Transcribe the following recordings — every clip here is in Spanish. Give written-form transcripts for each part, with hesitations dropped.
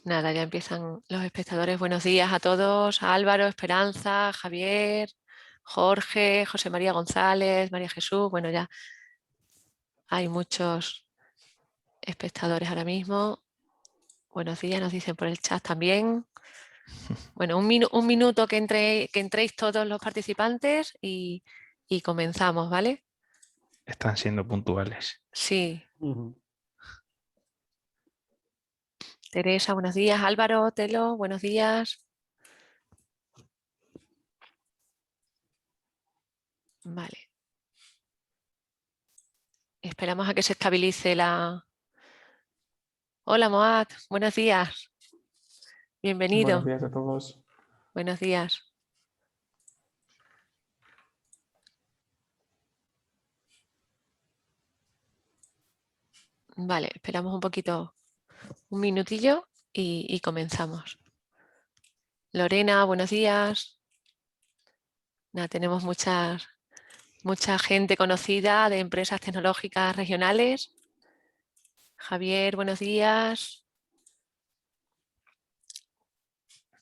Nada, ya empiezan los espectadores. Buenos días a todos, a Álvaro, Esperanza, Javier, Jorge, José María González, María Jesús. Bueno, ya hay muchos espectadores ahora mismo. Buenos días, nos dicen por el chat también. Bueno, un minuto que entréis todos los participantes y comenzamos, ¿vale? Están siendo puntuales. Sí. Teresa, buenos días. Álvaro, Telo, buenos días. Vale. Esperamos a que se estabilice la... Hola, Moad, buenos días. Bienvenido. Buenos días a todos. Buenos días. Vale, esperamos un poquito, un minutillo y comenzamos. Lorena, buenos días. Tenemos mucha gente conocida de empresas tecnológicas regionales. Javier, buenos días.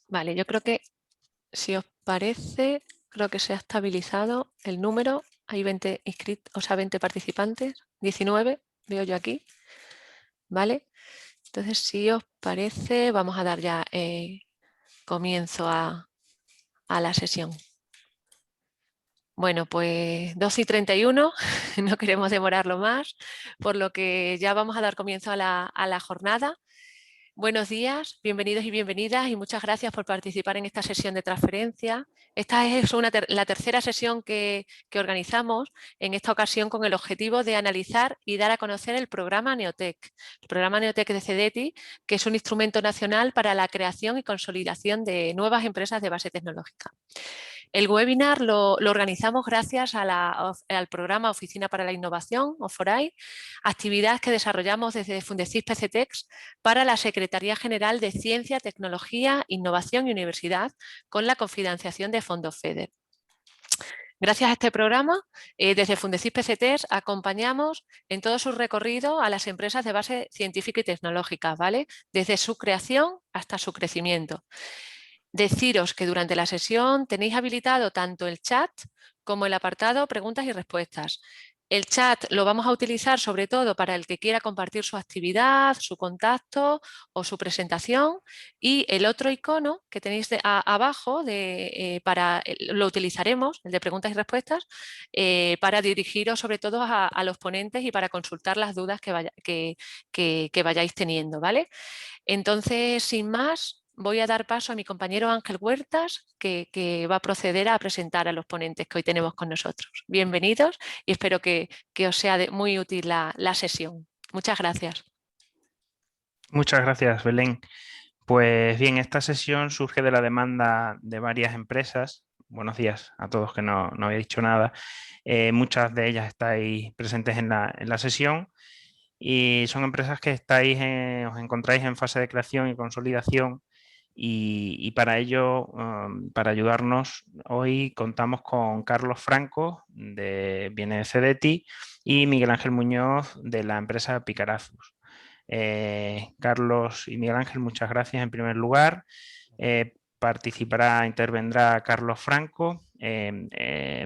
Vale, yo creo que si os parece, creo que se ha estabilizado el número. Hay 20 inscritos, o sea, 20 participantes, 19, veo yo aquí. Vale, entonces si os parece, vamos a dar ya comienzo a la sesión. Bueno, pues 12:31, no queremos demorarlo más, por lo que ya vamos a dar comienzo a la jornada. Buenos días, bienvenidos y bienvenidas y muchas gracias por participar en esta sesión de transferencia. Esta es la tercera sesión que organizamos, en esta ocasión con el objetivo de analizar y dar a conocer el programa Neotec. El programa Neotec de CEDETI, que es un instrumento nacional para la creación y consolidación de nuevas empresas de base tecnológica. El webinar lo organizamos gracias al programa Oficina para la Innovación, OFORAI, actividad que desarrollamos desde Fundecís PCTEX para la Secretaría General de Ciencia, Tecnología, Innovación y Universidad con la cofinanciación de fondos FEDER. Gracias a este programa, desde Fundecís PCTEX acompañamos en todo su recorrido a las empresas de base científica y tecnológica, ¿vale? Desde su creación hasta su crecimiento. Deciros que durante la sesión tenéis habilitado tanto el chat como el apartado preguntas y respuestas. El chat lo vamos a utilizar sobre todo para el que quiera compartir su actividad, su contacto o su presentación, y el otro icono que tenéis abajo lo utilizaremos, el de preguntas y respuestas, para dirigiros sobre todo a los ponentes y para consultar las dudas que vayáis teniendo, ¿vale? Entonces, sin más, voy a dar paso a mi compañero Ángel Huertas, que va a proceder a presentar a los ponentes que hoy tenemos con nosotros. Bienvenidos y espero que os sea muy útil la sesión. Muchas gracias. Muchas gracias, Belén. Pues bien, esta sesión surge de la demanda de varias empresas. Buenos días a todos que no había dicho nada. Muchas de ellas estáis presentes en la sesión y son empresas que os encontráis en fase de creación y consolidación. Y para ello, para ayudarnos, hoy contamos con Carlos Franco, viene de CEDETI, y Miguel Ángel Muñoz, de la empresa Picarazus. Carlos y Miguel Ángel, muchas gracias en primer lugar. Intervendrá Carlos Franco.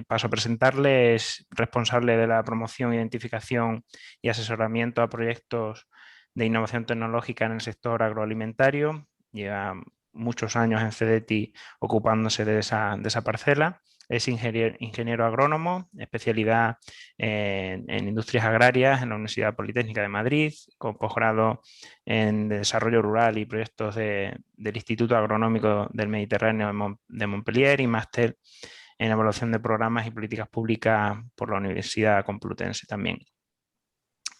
Paso a presentarle, es responsable de la promoción, identificación y asesoramiento a proyectos de innovación tecnológica en el sector agroalimentario. Lleva muchos años en CEDETI ocupándose de esa parcela. Es ingeniero agrónomo, especialidad en industrias agrarias en la Universidad Politécnica de Madrid, con posgrado en desarrollo rural y proyectos del Instituto Agronómico del Mediterráneo de Montpellier, y máster en evaluación de programas y políticas públicas por la Universidad Complutense también.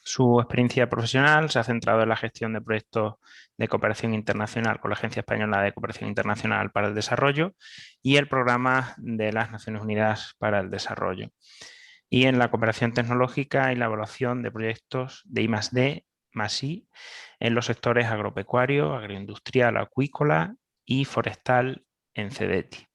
Su experiencia profesional se ha centrado en la gestión de proyectos de cooperación internacional con la Agencia Española de Cooperación Internacional para el Desarrollo y el Programa de las Naciones Unidas para el Desarrollo, y en la cooperación tecnológica y la evaluación de proyectos de I+D+I en los sectores agropecuario, agroindustrial, acuícola y forestal en CEDETI.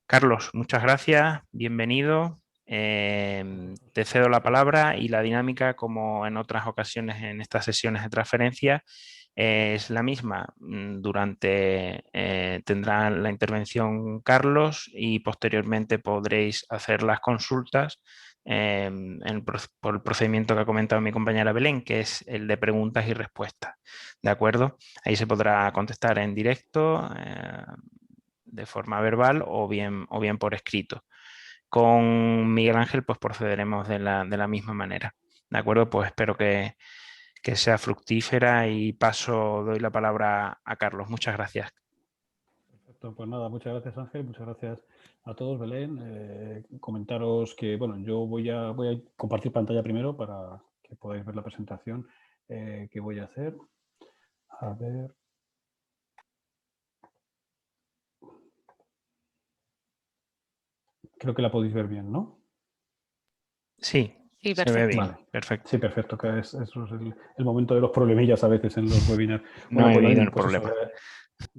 Carlos, muchas gracias, bienvenido. Te cedo la palabra y la dinámica, como en otras ocasiones en estas sesiones de transferencia, es la misma. Tendrá la intervención Carlos y posteriormente podréis hacer las consultas por el procedimiento que ha comentado mi compañera Belén, que es el de preguntas y respuestas. ¿De acuerdo? Ahí se podrá contestar en directo, de forma verbal o bien por escrito. Con Miguel Ángel pues procederemos de la misma manera. ¿De acuerdo? Pues espero que sea fructífera y doy la palabra a Carlos. Muchas gracias. Perfecto, pues nada, muchas gracias Ángel, muchas gracias a todos, Belén. Comentaros que, bueno, yo voy a compartir pantalla primero para que podáis ver la presentación que voy a hacer. A ver. Creo que la podéis ver bien, ¿no? Sí, Sí, se ve bien. Vale. Perfecto. Sí, perfecto, que eso es el momento de los problemillas a veces en los webinars. No he Pues habido bien, el pues eso, problema.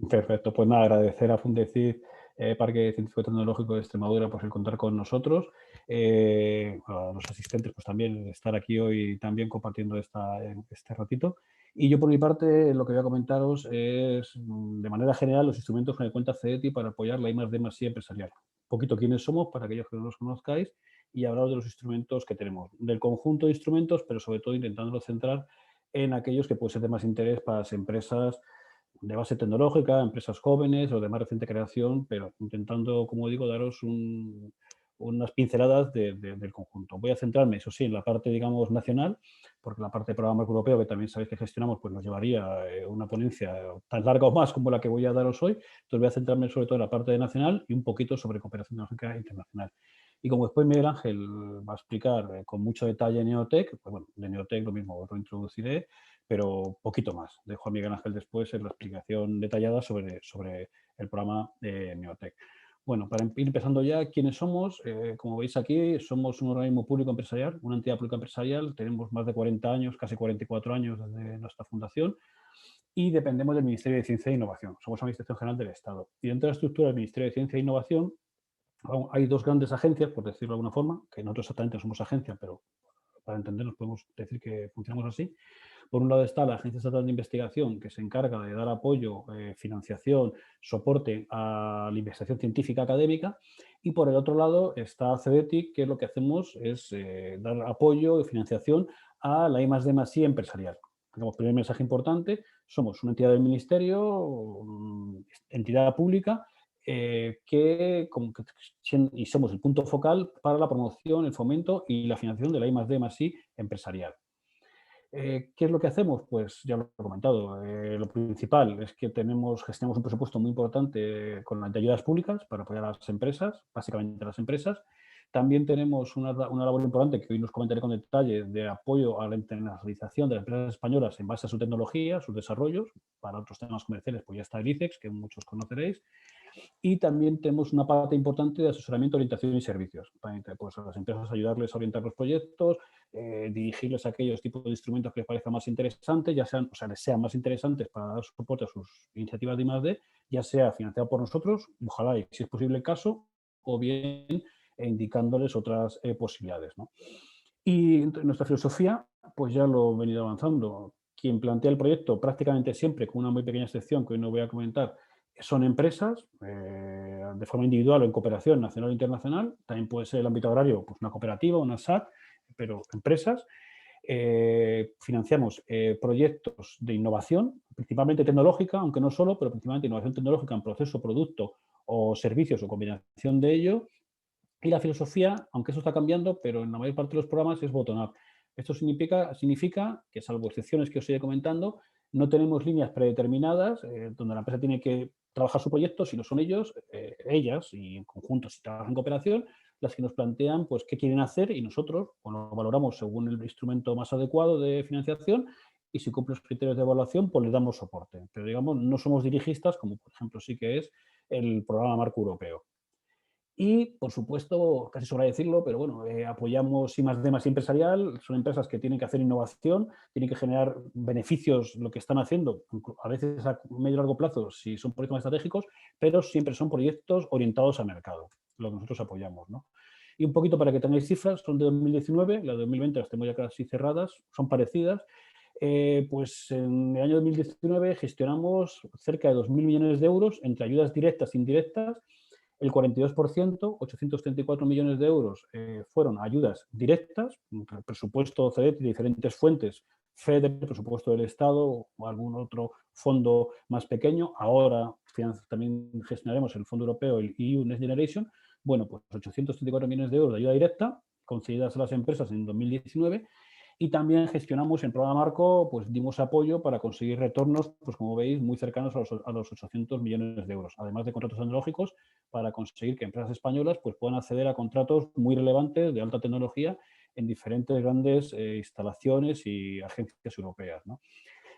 perfecto, pues nada, agradecer a Fundecid, Parque Científico y Tecnológico de Extremadura, pues el contar con nosotros, a los asistentes, pues también estar aquí hoy también compartiendo este ratito. Y yo por mi parte lo que voy a comentaros es, de manera general, los instrumentos que me cuenta CETI para apoyar la I+D+I empresarial. Un poquito quiénes somos, para aquellos que no nos conozcáis, y hablaros de los instrumentos que tenemos, del conjunto de instrumentos, pero sobre todo intentándolo centrar en aquellos que pueden ser de más interés para las empresas de base tecnológica, empresas jóvenes o de más reciente creación, pero intentando, como digo, daros unas pinceladas del conjunto. Voy a centrarme, eso sí, en la parte, digamos, nacional, porque la parte de programa europeo, que también sabéis que gestionamos, pues nos llevaría una ponencia tan larga o más como la que voy a daros hoy. Entonces voy a centrarme sobre todo en la parte de nacional y un poquito sobre cooperación tecnológica internacional. Y como después Miguel Ángel va a explicar con mucho detalle Neotec, pues bueno, de Neotec lo mismo os lo introduciré, pero poquito más. Dejo a Miguel Ángel después en la explicación detallada sobre el programa de Neotec. Bueno, para ir empezando ya, ¿quiénes somos? Como veis aquí, somos un organismo público empresarial, una entidad pública empresarial. Tenemos más de 40 años, casi 44 años desde nuestra fundación y dependemos del Ministerio de Ciencia e Innovación. Somos la Administración General del Estado. Y dentro de la estructura del Ministerio de Ciencia e Innovación hay dos grandes agencias, por decirlo de alguna forma, que nosotros exactamente no somos agencia, pero para entendernos podemos decir que funcionamos así. Por un lado está la Agencia Estatal de Investigación, que se encarga de dar apoyo, financiación, soporte a la investigación científica académica. Y por el otro lado está CEDETIC, que lo que hacemos es dar apoyo y financiación a la I+D+I empresarial. Como primer mensaje importante, somos una entidad del Ministerio, entidad pública, y somos el punto focal para la promoción, el fomento y la financiación de la I+D+I empresarial. ¿Qué es lo que hacemos? Pues ya lo he comentado. Lo principal es que gestionamos un presupuesto muy importante con las ayudas públicas para apoyar a las empresas, básicamente a las empresas. También tenemos una labor importante que hoy nos comentaré con detalle de apoyo a la internacionalización de las empresas españolas en base a su tecnología, sus desarrollos. Para otros temas comerciales, pues ya está el ICEX, que muchos conoceréis. Y también tenemos una parte importante de asesoramiento, orientación y servicios. Pues a las empresas ayudarles a orientar los proyectos, dirigirles a aquellos tipos de instrumentos que les parezcan más interesantes, les sean más interesantes para dar soporte a sus iniciativas de I+D, ya sea financiado por nosotros, ojalá y si es posible el caso, o bien indicándoles otras posibilidades, ¿no? Y nuestra filosofía, pues ya lo he venido avanzando. Quien plantea el proyecto prácticamente siempre, con una muy pequeña excepción que hoy no voy a comentar, son empresas, de forma individual o en cooperación nacional o internacional. También puede ser el ámbito agrario, pues una cooperativa, una SAT, pero empresas. Financiamos proyectos de innovación, principalmente tecnológica, aunque no solo, pero principalmente innovación tecnológica en proceso, producto o servicios o combinación de ello. Y la filosofía, aunque eso está cambiando, pero en la mayor parte de los programas es bottom-up. Esto significa que, salvo excepciones que os iré comentando, no tenemos líneas predeterminadas donde la empresa tiene que trabajar su proyecto, sino son ellas y en conjunto, si trabajan en cooperación, las que nos plantean pues, qué quieren hacer y nosotros lo valoramos según el instrumento más adecuado de financiación y si cumple los criterios de evaluación, pues le damos soporte. Pero digamos, no somos dirigistas, como por ejemplo sí que es el programa Marco Europeo. Y, por supuesto, casi sobra decirlo, pero bueno, apoyamos I+D+I empresarial. Son empresas que tienen que hacer innovación, tienen que generar beneficios, lo que están haciendo, a veces a medio y largo plazo, si son proyectos estratégicos, pero siempre son proyectos orientados al mercado, lo que nosotros apoyamos, ¿no? Y un poquito para que tengáis cifras, son de 2019, las de 2020 las tengo ya casi cerradas, son parecidas. Pues en el año 2019 gestionamos cerca de 2.000 millones de euros entre ayudas directas e indirectas. El 42%, 834 millones de euros, fueron ayudas directas, presupuesto CEDET de diferentes fuentes, FEDER, presupuesto del Estado o algún otro fondo más pequeño. Ahora también gestionaremos el Fondo Europeo, el EU Next Generation. Bueno, pues 834 millones de euros de ayuda directa concedidas a las empresas en 2019. Y también gestionamos en programa marco, pues dimos apoyo para conseguir retornos, pues como veis, muy cercanos a los 800 millones de euros, además de contratos tecnológicos para conseguir que empresas españolas pues, puedan acceder a contratos muy relevantes de alta tecnología en diferentes grandes instalaciones y agencias europeas, ¿no?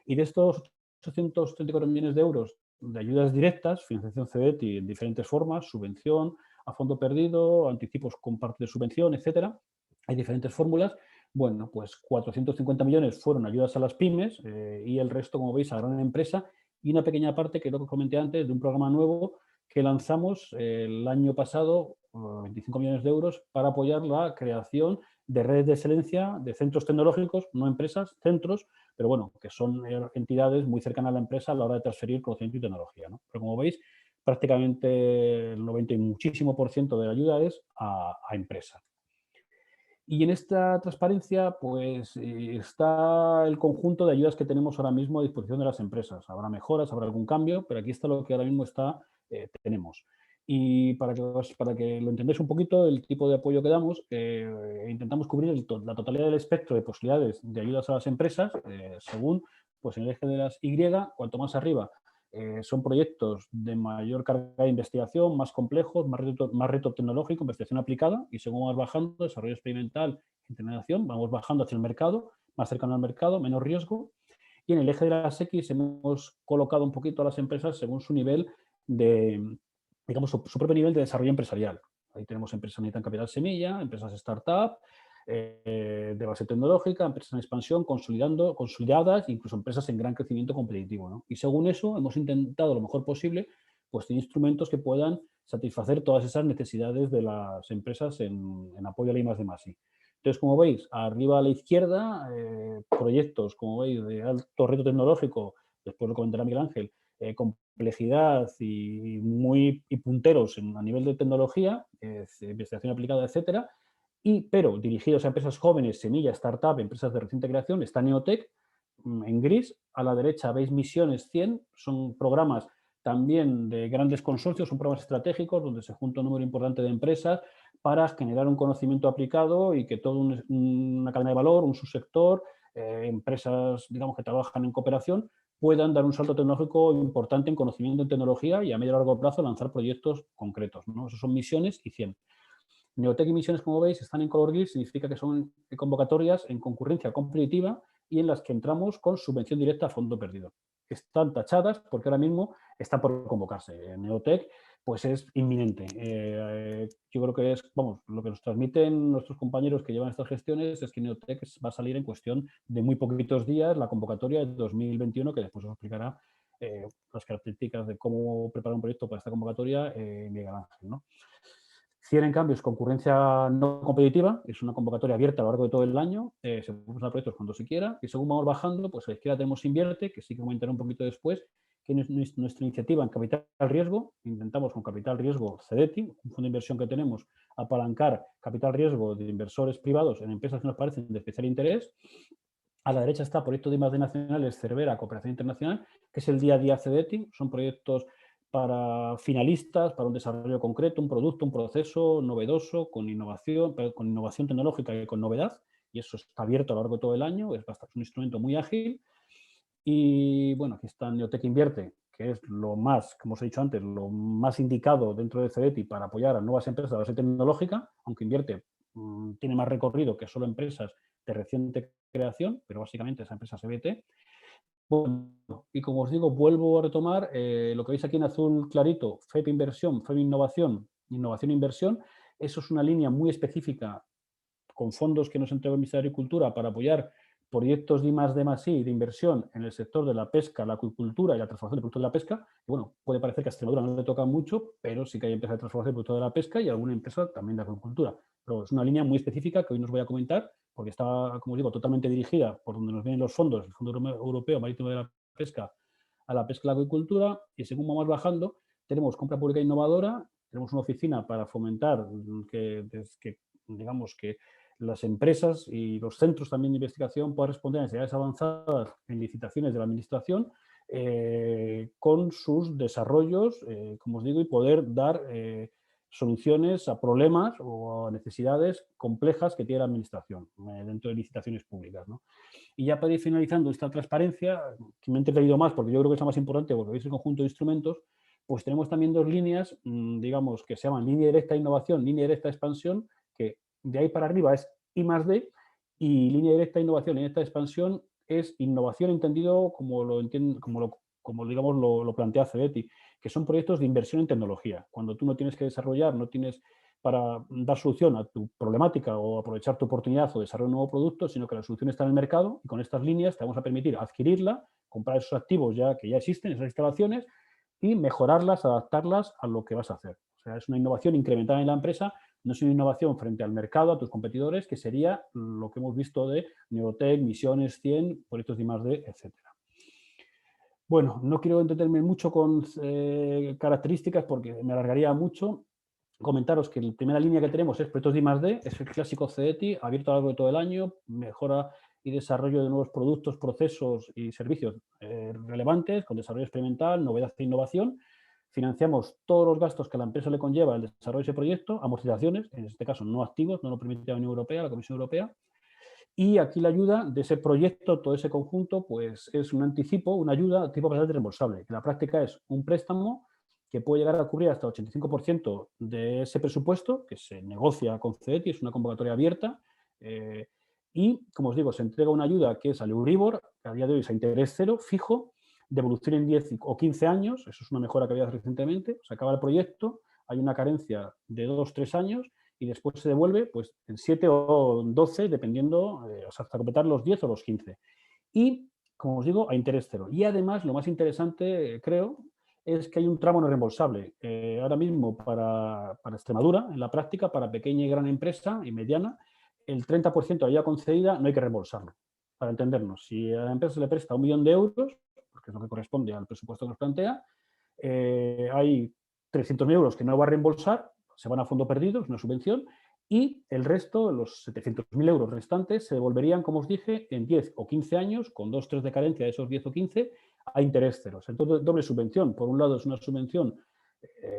Y de estos 834 millones de euros de ayudas directas, financiación CEDETI en diferentes formas, subvención, a fondo perdido, anticipos con parte de subvención, etcétera, hay diferentes fórmulas. Bueno, pues 450 millones fueron ayudas a las pymes y el resto, como veis, a gran empresa y una pequeña parte, que lo que comenté antes, de un programa nuevo que lanzamos el año pasado, 25 millones de euros, para apoyar la creación de redes de excelencia, de centros tecnológicos, no empresas, centros, pero bueno, que son entidades muy cercanas a la empresa a la hora de transferir conocimiento y tecnología, ¿no? Pero como veis, prácticamente el 90 y muchísimo % de la ayuda es a empresas. Y en esta transparencia, pues está el conjunto de ayudas que tenemos ahora mismo a disposición de las empresas. Habrá mejoras, habrá algún cambio, pero aquí está lo que ahora mismo tenemos. Y para que lo entendáis un poquito, el tipo de apoyo que damos, intentamos cubrir la totalidad del espectro de posibilidades de ayudas a las empresas, según pues, en el eje de las Y, cuanto más arriba, son proyectos de mayor carga de investigación, más complejos, más reto tecnológico, investigación aplicada, y según vamos bajando, desarrollo experimental, generación, vamos bajando hacia el mercado, más cercano al mercado, menos riesgo. Y en el eje de las X hemos colocado un poquito a las empresas según su nivel de, digamos, su propio nivel de desarrollo empresarial. Ahí tenemos empresas que necesitan capital semilla, empresas startup, de base tecnológica, empresas en expansión, consolidadas, incluso empresas en gran crecimiento competitivo, ¿no? Y según eso hemos intentado lo mejor posible pues tener instrumentos que puedan satisfacer todas esas necesidades de las empresas en apoyo a la I+D+I. Entonces, como veis, arriba a la izquierda, proyectos, como veis, de alto reto tecnológico, después lo comentará Miguel Ángel, complejidad y punteros a nivel de tecnología, investigación aplicada, etcétera, pero dirigidos a empresas jóvenes, semillas, startup, empresas de reciente creación, está Neotec en gris. A la derecha veis Misiones 100, son programas también de grandes consorcios, son programas estratégicos donde se junta un número importante de empresas para generar un conocimiento aplicado y que toda una cadena de valor, un subsector, empresas, digamos, que trabajan en cooperación, puedan dar un salto tecnológico importante en conocimiento en tecnología y a medio y largo plazo lanzar proyectos concretos, ¿no? Esos son Misiones y 100. Neotec y Misiones, como veis, están en color gris, significa que son convocatorias en concurrencia competitiva y en las que entramos con subvención directa a fondo perdido. Están tachadas porque ahora mismo está por convocarse. Neotec pues es inminente. Yo creo que es, vamos, lo que nos transmiten nuestros compañeros que llevan estas gestiones es que Neotec va a salir en cuestión de muy poquitos días la convocatoria de 2021, que después os explicará las características de cómo preparar un proyecto para esta convocatoria Miguel Ángel, ¿no? 100, en cambio, es concurrencia no competitiva, es una convocatoria abierta a lo largo de todo el año, se pueden usar proyectos cuando se quiera, y según vamos bajando, pues a la izquierda tenemos Invierte, que sí que comentaré un poquito después, que es nuestra iniciativa en capital riesgo. Intentamos con capital riesgo CEDETI, un fondo de inversión que tenemos, apalancar capital riesgo de inversores privados en empresas que nos parecen de especial interés. A la derecha está proyecto de I+D nacionales, Cervera, Cooperación Internacional, que es el día a día CEDETI, son proyectos para finalistas, para un desarrollo concreto, un producto, un proceso novedoso, con innovación tecnológica y con novedad, y eso está abierto a lo largo de todo el año, es un instrumento muy ágil. Y bueno, aquí está Neotec Invierte, que es lo más, como os he dicho antes, lo más indicado dentro de CEDETI para apoyar a nuevas empresas de base tecnológica, aunque Invierte tiene más recorrido que solo empresas de reciente creación, pero básicamente esa empresa CBT. Bueno, y como os digo, vuelvo a retomar lo que veis aquí en azul clarito, FEP Inversión, FEP Innovación, Innovación e Inversión. Eso es una línea muy específica con fondos que nos entrega el Ministerio de Agricultura para apoyar proyectos de I+D+I de inversión en el sector de la pesca, la acuicultura y la transformación de productos de la pesca. Y bueno, puede parecer que a Extremadura no le toca mucho, pero sí que hay empresas de transformación de productos de la pesca y alguna empresa también de acuicultura. Pero es una línea muy específica que hoy no os voy a comentar porque está, como digo, totalmente dirigida por donde nos vienen los fondos, el Fondo Europeo Marítimo de la Pesca, a la pesca y la acuicultura, y según vamos bajando, tenemos compra pública innovadora, tenemos una oficina para fomentar digamos que las empresas y los centros también de investigación puedan responder a necesidades avanzadas en licitaciones de la administración con sus desarrollos, como os digo, y poder dar soluciones a problemas o a necesidades complejas que tiene la administración dentro de licitaciones públicas, ¿no? Y ya para ir finalizando esta transparencia, que me he entretenido más porque yo creo que es la más importante porque veis el conjunto de instrumentos, pues tenemos también dos líneas, digamos, que se llaman línea directa de innovación, línea directa de expansión, que de ahí para arriba es I+D, y línea directa de innovación, línea directa de expansión es innovación entendido como digamos, lo plantea CEDETI, que son proyectos de inversión en tecnología. Cuando tú no tienes que desarrollar, no tienes para dar solución a tu problemática o aprovechar tu oportunidad o desarrollar un nuevo producto, sino que la solución está en el mercado y con estas líneas te vamos a permitir adquirirla, comprar esos activos que ya existen, esas instalaciones, y mejorarlas, adaptarlas a lo que vas a hacer. O sea, es una innovación incrementada en la empresa, no es una innovación frente al mercado, a tus competidores, que sería lo que hemos visto de Neurotech, Misiones 100, proyectos de I+D, etcétera. Bueno, no quiero entretenerme mucho con características porque me alargaría mucho. Comentaros que la primera línea que tenemos es proyectos de I+D, es el clásico CEDETI, abierto a lo largo de todo el año, mejora y desarrollo de nuevos productos, procesos y servicios relevantes, con desarrollo experimental, novedad e innovación. Financiamos todos los gastos que a la empresa le conlleva el desarrollo de ese proyecto, amortizaciones, en este caso no activos, no lo permite la Unión Europea, la Comisión Europea. Y aquí la ayuda de ese proyecto, todo ese conjunto, pues es un anticipo, una ayuda tipo bastante reembolsable, que en la práctica es un préstamo que puede llegar a cubrir hasta el 85% de ese presupuesto, que se negocia con CEDETI, es una convocatoria abierta, y, como os digo, se entrega una ayuda que es al Euribor, que a día de hoy es a interés cero, fijo, devolución en 10 o 15 años, eso es una mejora que había recientemente, se acaba el proyecto, hay una carencia de 2 o 3 años, y después se devuelve pues, en 7 o 12, dependiendo, hasta completar los 10 o los 15. Y, como os digo, a interés cero. Y además, lo más interesante, creo, es que hay un tramo no reembolsable. Ahora mismo, para Extremadura, en la práctica, para pequeña y gran empresa y mediana, el 30% de ayuda concedida no hay que reembolsarlo. Para entendernos, si a la empresa se le presta 1 millón de euros, porque es lo que corresponde al presupuesto que nos plantea, hay 300.000 euros que no va a reembolsar, se van a fondo perdido, es una subvención, y el resto, los 700.000 euros restantes, se devolverían, como os dije, en 10 o 15 años, con 2 o 3 de carencia de esos 10 o 15, a interés cero. Entonces, doble subvención. Por un lado, es una subvención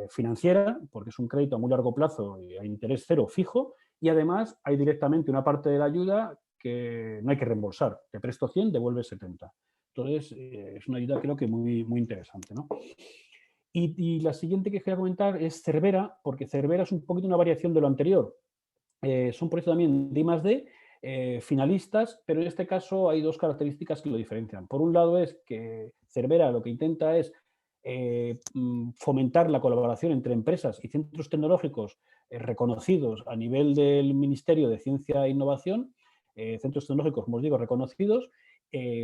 financiera, porque es un crédito a muy largo plazo y a interés cero fijo, y además hay directamente una parte de la ayuda que no hay que reembolsar. Te presto 100, devuelves 70. Entonces, es una ayuda creo que muy, muy interesante, ¿no? Y la siguiente que quería comentar es Cervera, porque Cervera es un poquito una variación de lo anterior. Son proyectos también de I+D, finalistas, pero en este caso hay dos características que lo diferencian. Por un lado es que Cervera lo que intenta es fomentar la colaboración entre empresas y centros tecnológicos reconocidos a nivel del Ministerio de Ciencia e Innovación, centros tecnológicos, como os digo, reconocidos.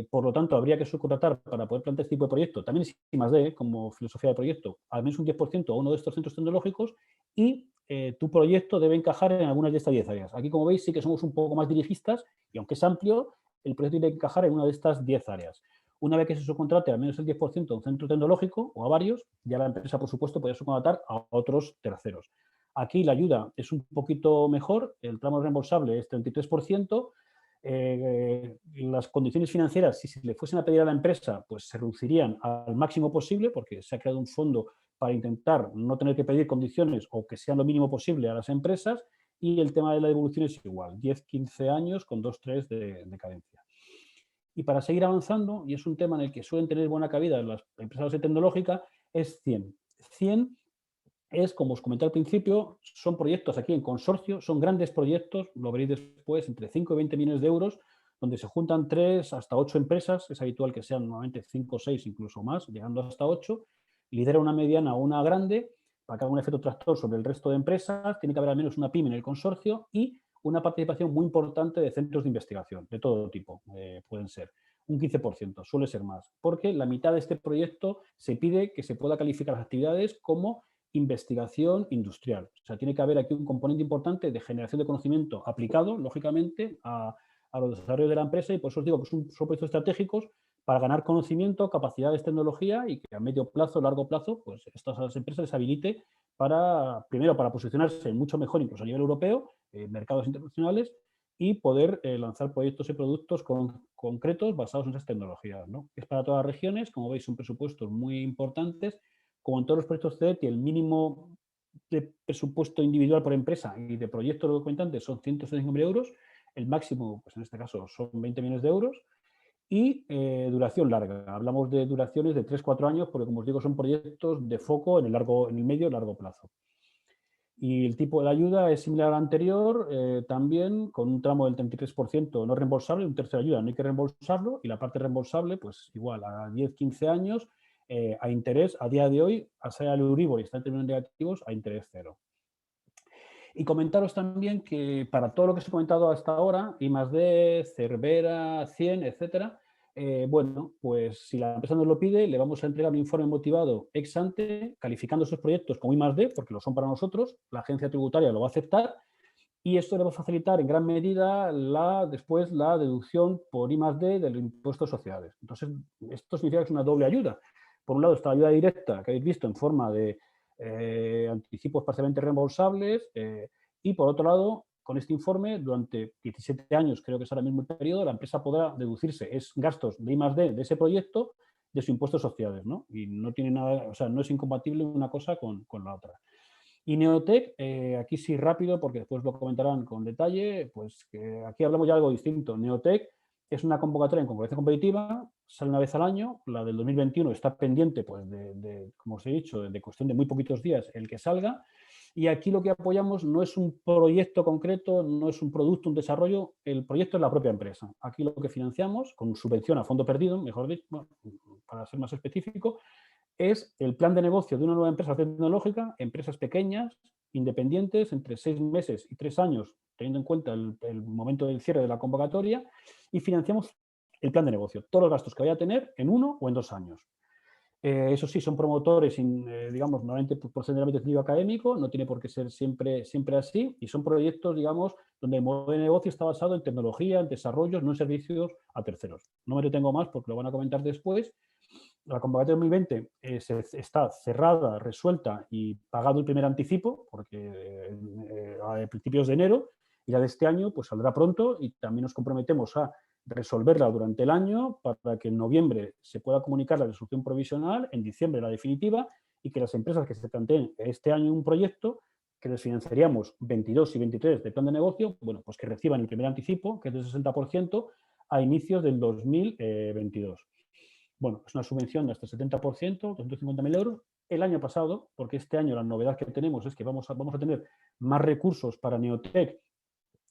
Por lo tanto, habría que subcontratar para poder plantear este tipo de proyecto, también es I+D, como filosofía de proyecto, al menos un 10% a uno de estos centros tecnológicos y tu proyecto debe encajar en algunas de estas 10 áreas. Aquí, como veis, sí que somos un poco más dirigistas y aunque es amplio, el proyecto debe encajar en una de estas 10 áreas. Una vez que se subcontrate al menos el 10% a un centro tecnológico o a varios, ya la empresa, por supuesto, puede subcontratar a otros terceros. Aquí la ayuda es un poquito mejor, el tramo reembolsable es 33%, las condiciones financieras, si se le fuesen a pedir a la empresa, pues se reducirían al máximo posible porque se ha creado un fondo para intentar no tener que pedir condiciones o que sean lo mínimo posible a las empresas, y el tema de la devolución es igual, 10-15 años con 2-3 de carencia. Y para seguir avanzando, y es un tema en el que suelen tener buena cabida las empresas de tecnológica, es 100. 100 es, como os comenté al principio, son proyectos aquí en consorcio, son grandes proyectos, lo veréis después, entre 5 y 20 millones de euros, donde se juntan 3 hasta 8 empresas, es habitual que sean normalmente 5 o 6, incluso más, llegando hasta 8, lidera una mediana o una grande, para que haga un efecto tractor sobre el resto de empresas, tiene que haber al menos una pyme en el consorcio y una participación muy importante de centros de investigación, de todo tipo, pueden ser. Un 15%, suele ser más, porque la mitad de este proyecto se pide que se pueda calificar las actividades como investigación industrial. O sea, tiene que haber aquí un componente importante de generación de conocimiento aplicado, lógicamente, a a los desarrollos de la empresa y por eso os digo que son proyectos estratégicos para ganar conocimiento, capacidades, tecnología y que a medio plazo, largo plazo, pues estas a las empresas les habilite para, primero, para posicionarse mucho mejor incluso a nivel europeo, mercados internacionales y poder lanzar proyectos y productos concretos basados en esas tecnologías, ¿no? Es para todas las regiones, como veis son presupuestos muy importantes, como en todos los proyectos CEDETI el mínimo de presupuesto individual por empresa y de proyecto documentante son 165.000 euros, el máximo, pues en este caso, son 20 millones de euros, y duración larga. Hablamos de duraciones de 3-4 años, porque como os digo, son proyectos de foco en el medio y largo plazo. Y el tipo de ayuda es similar al anterior, también con un tramo del 33% no reembolsable, un tercio de ayuda no hay que reembolsarlo, y la parte reembolsable, pues igual, a 10-15 años, a interés, a día de hoy, a ser el Euribor y está en términos negativos, a interés cero. Y comentaros también que para todo lo que os he comentado hasta ahora, I+D, Cervera, 100, etcétera, bueno, pues si la empresa nos lo pide, le vamos a entregar un informe motivado ex ante, calificando esos proyectos como I+D, porque lo son para nosotros, la agencia tributaria lo va a aceptar, y esto le va a facilitar en gran medida después la deducción por I+D del impuesto de sociedades. Entonces, esto significa que es una doble ayuda. Por un lado está la ayuda directa, que habéis visto en forma de anticipos parcialmente reembolsables, y por otro lado, con este informe, durante 17 años, creo que es ahora mismo el periodo, la empresa podrá deducirse gastos de I+D de ese proyecto de su impuesto de sociedades, ¿no? Y no tiene nada, o sea, no es incompatible una cosa con la otra. Y Neotec, aquí sí rápido, porque después lo comentarán con detalle, pues que aquí hablamos ya de algo distinto. Neotec es una convocatoria en concurrencia competitiva, sale una vez al año, la del 2021 está pendiente, pues como os he dicho, de cuestión de muy poquitos días el que salga, y aquí lo que apoyamos no es un proyecto concreto, no es un producto, un desarrollo, el proyecto es la propia empresa. Aquí lo que financiamos, con subvención a fondo perdido, mejor dicho, bueno, para ser más específico, es el plan de negocio de una nueva empresa tecnológica, empresas pequeñas, independientes, entre 6 meses y 3 años, teniendo en cuenta el momento del cierre de la convocatoria, y financiamos el plan de negocio, todos los gastos que vaya a tener en 1 o en 2 años. Eso sí, son promotores, digamos, 90% del ámbito académico, no tiene por qué ser siempre así, y son proyectos, digamos, donde el modelo de negocio está basado en tecnología, en desarrollos, no en servicios a terceros. No me detengo más porque lo van a comentar después. La convocatoria 2020 está cerrada, resuelta y pagado el primer anticipo, porque a principios de enero, y la de este año pues saldrá pronto y también nos comprometemos a resolverla durante el año para que en noviembre se pueda comunicar la resolución provisional, en diciembre la definitiva, y que las empresas que se planteen este año un proyecto que les financiaríamos 22 y 23 de plan de negocio, bueno, pues que reciban el primer anticipo, que es del 60%, a inicios del 2022. Bueno, es una subvención de hasta el 70%, 250.000 euros. El año pasado, porque este año la novedad que tenemos es que vamos a tener más recursos para Neotec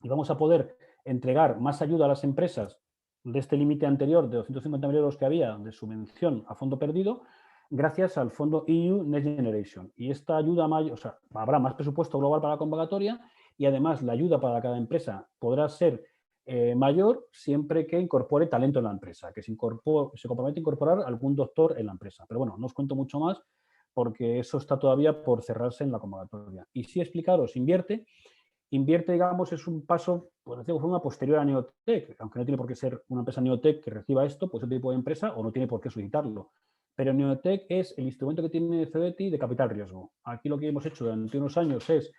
y vamos a poder entregar más ayuda a las empresas de este límite anterior de 250.000 euros que había de subvención a fondo perdido, gracias al fondo EU Next Generation. Y esta ayuda, o sea, habrá más presupuesto global para la convocatoria y además la ayuda para cada empresa podrá ser mayor siempre que incorpore talento en la empresa, que se compromete a incorporar algún doctor en la empresa. Pero bueno, no os cuento mucho más porque eso está todavía por cerrarse en la convocatoria. Y sí explicaros, Invierte, digamos, es un paso, por decirlo de forma, posterior a Neotec, aunque no tiene por qué ser una empresa Neotec que reciba esto, pues ese tipo de empresa, o no tiene por qué solicitarlo. Pero Neotec es el instrumento que tiene CEDETI de capital riesgo. Aquí lo que hemos hecho durante unos años es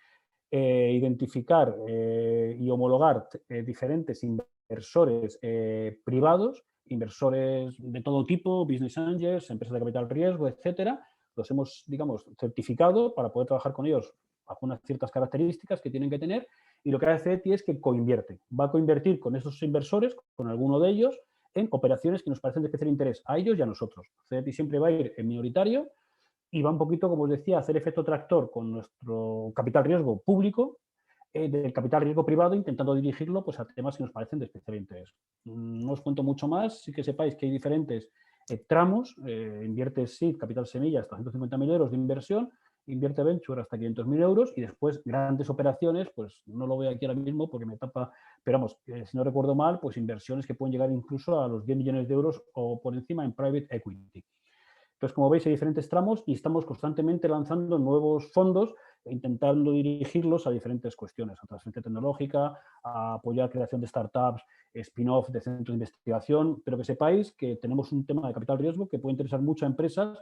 identificar y homologar diferentes inversores privados, inversores de todo tipo, business angels, empresas de capital riesgo, etcétera. Los hemos, digamos, certificado para poder trabajar con ellos bajo unas ciertas características que tienen que tener, y lo que hace CEDETI es que coinvierte. Va a coinvertir con esos inversores, con alguno de ellos, en operaciones que nos parecen de especial interés a ellos y a nosotros. CEDETI siempre va a ir en minoritario y va un poquito, como os decía, a hacer efecto tractor con nuestro capital riesgo público, del capital riesgo privado, intentando dirigirlo pues, a temas que nos parecen de especial interés. No os cuento mucho más, sí que sepáis que hay diferentes tramos, Invierte Seed, Capital Semilla, hasta 150.000 euros de inversión, Invierte Venture hasta 500.000 euros y después grandes operaciones, pues no lo veo aquí ahora mismo porque me tapa, pero vamos, si no recuerdo mal, pues inversiones que pueden llegar incluso a los 10 millones de euros o por encima en private equity. Entonces, como veis, hay diferentes tramos y estamos constantemente lanzando nuevos fondos intentando dirigirlos a diferentes cuestiones, a transferencia tecnológica, a apoyar creación de startups, spin-off de centros de investigación, pero que sepáis que tenemos un tema de capital riesgo que puede interesar mucho a empresas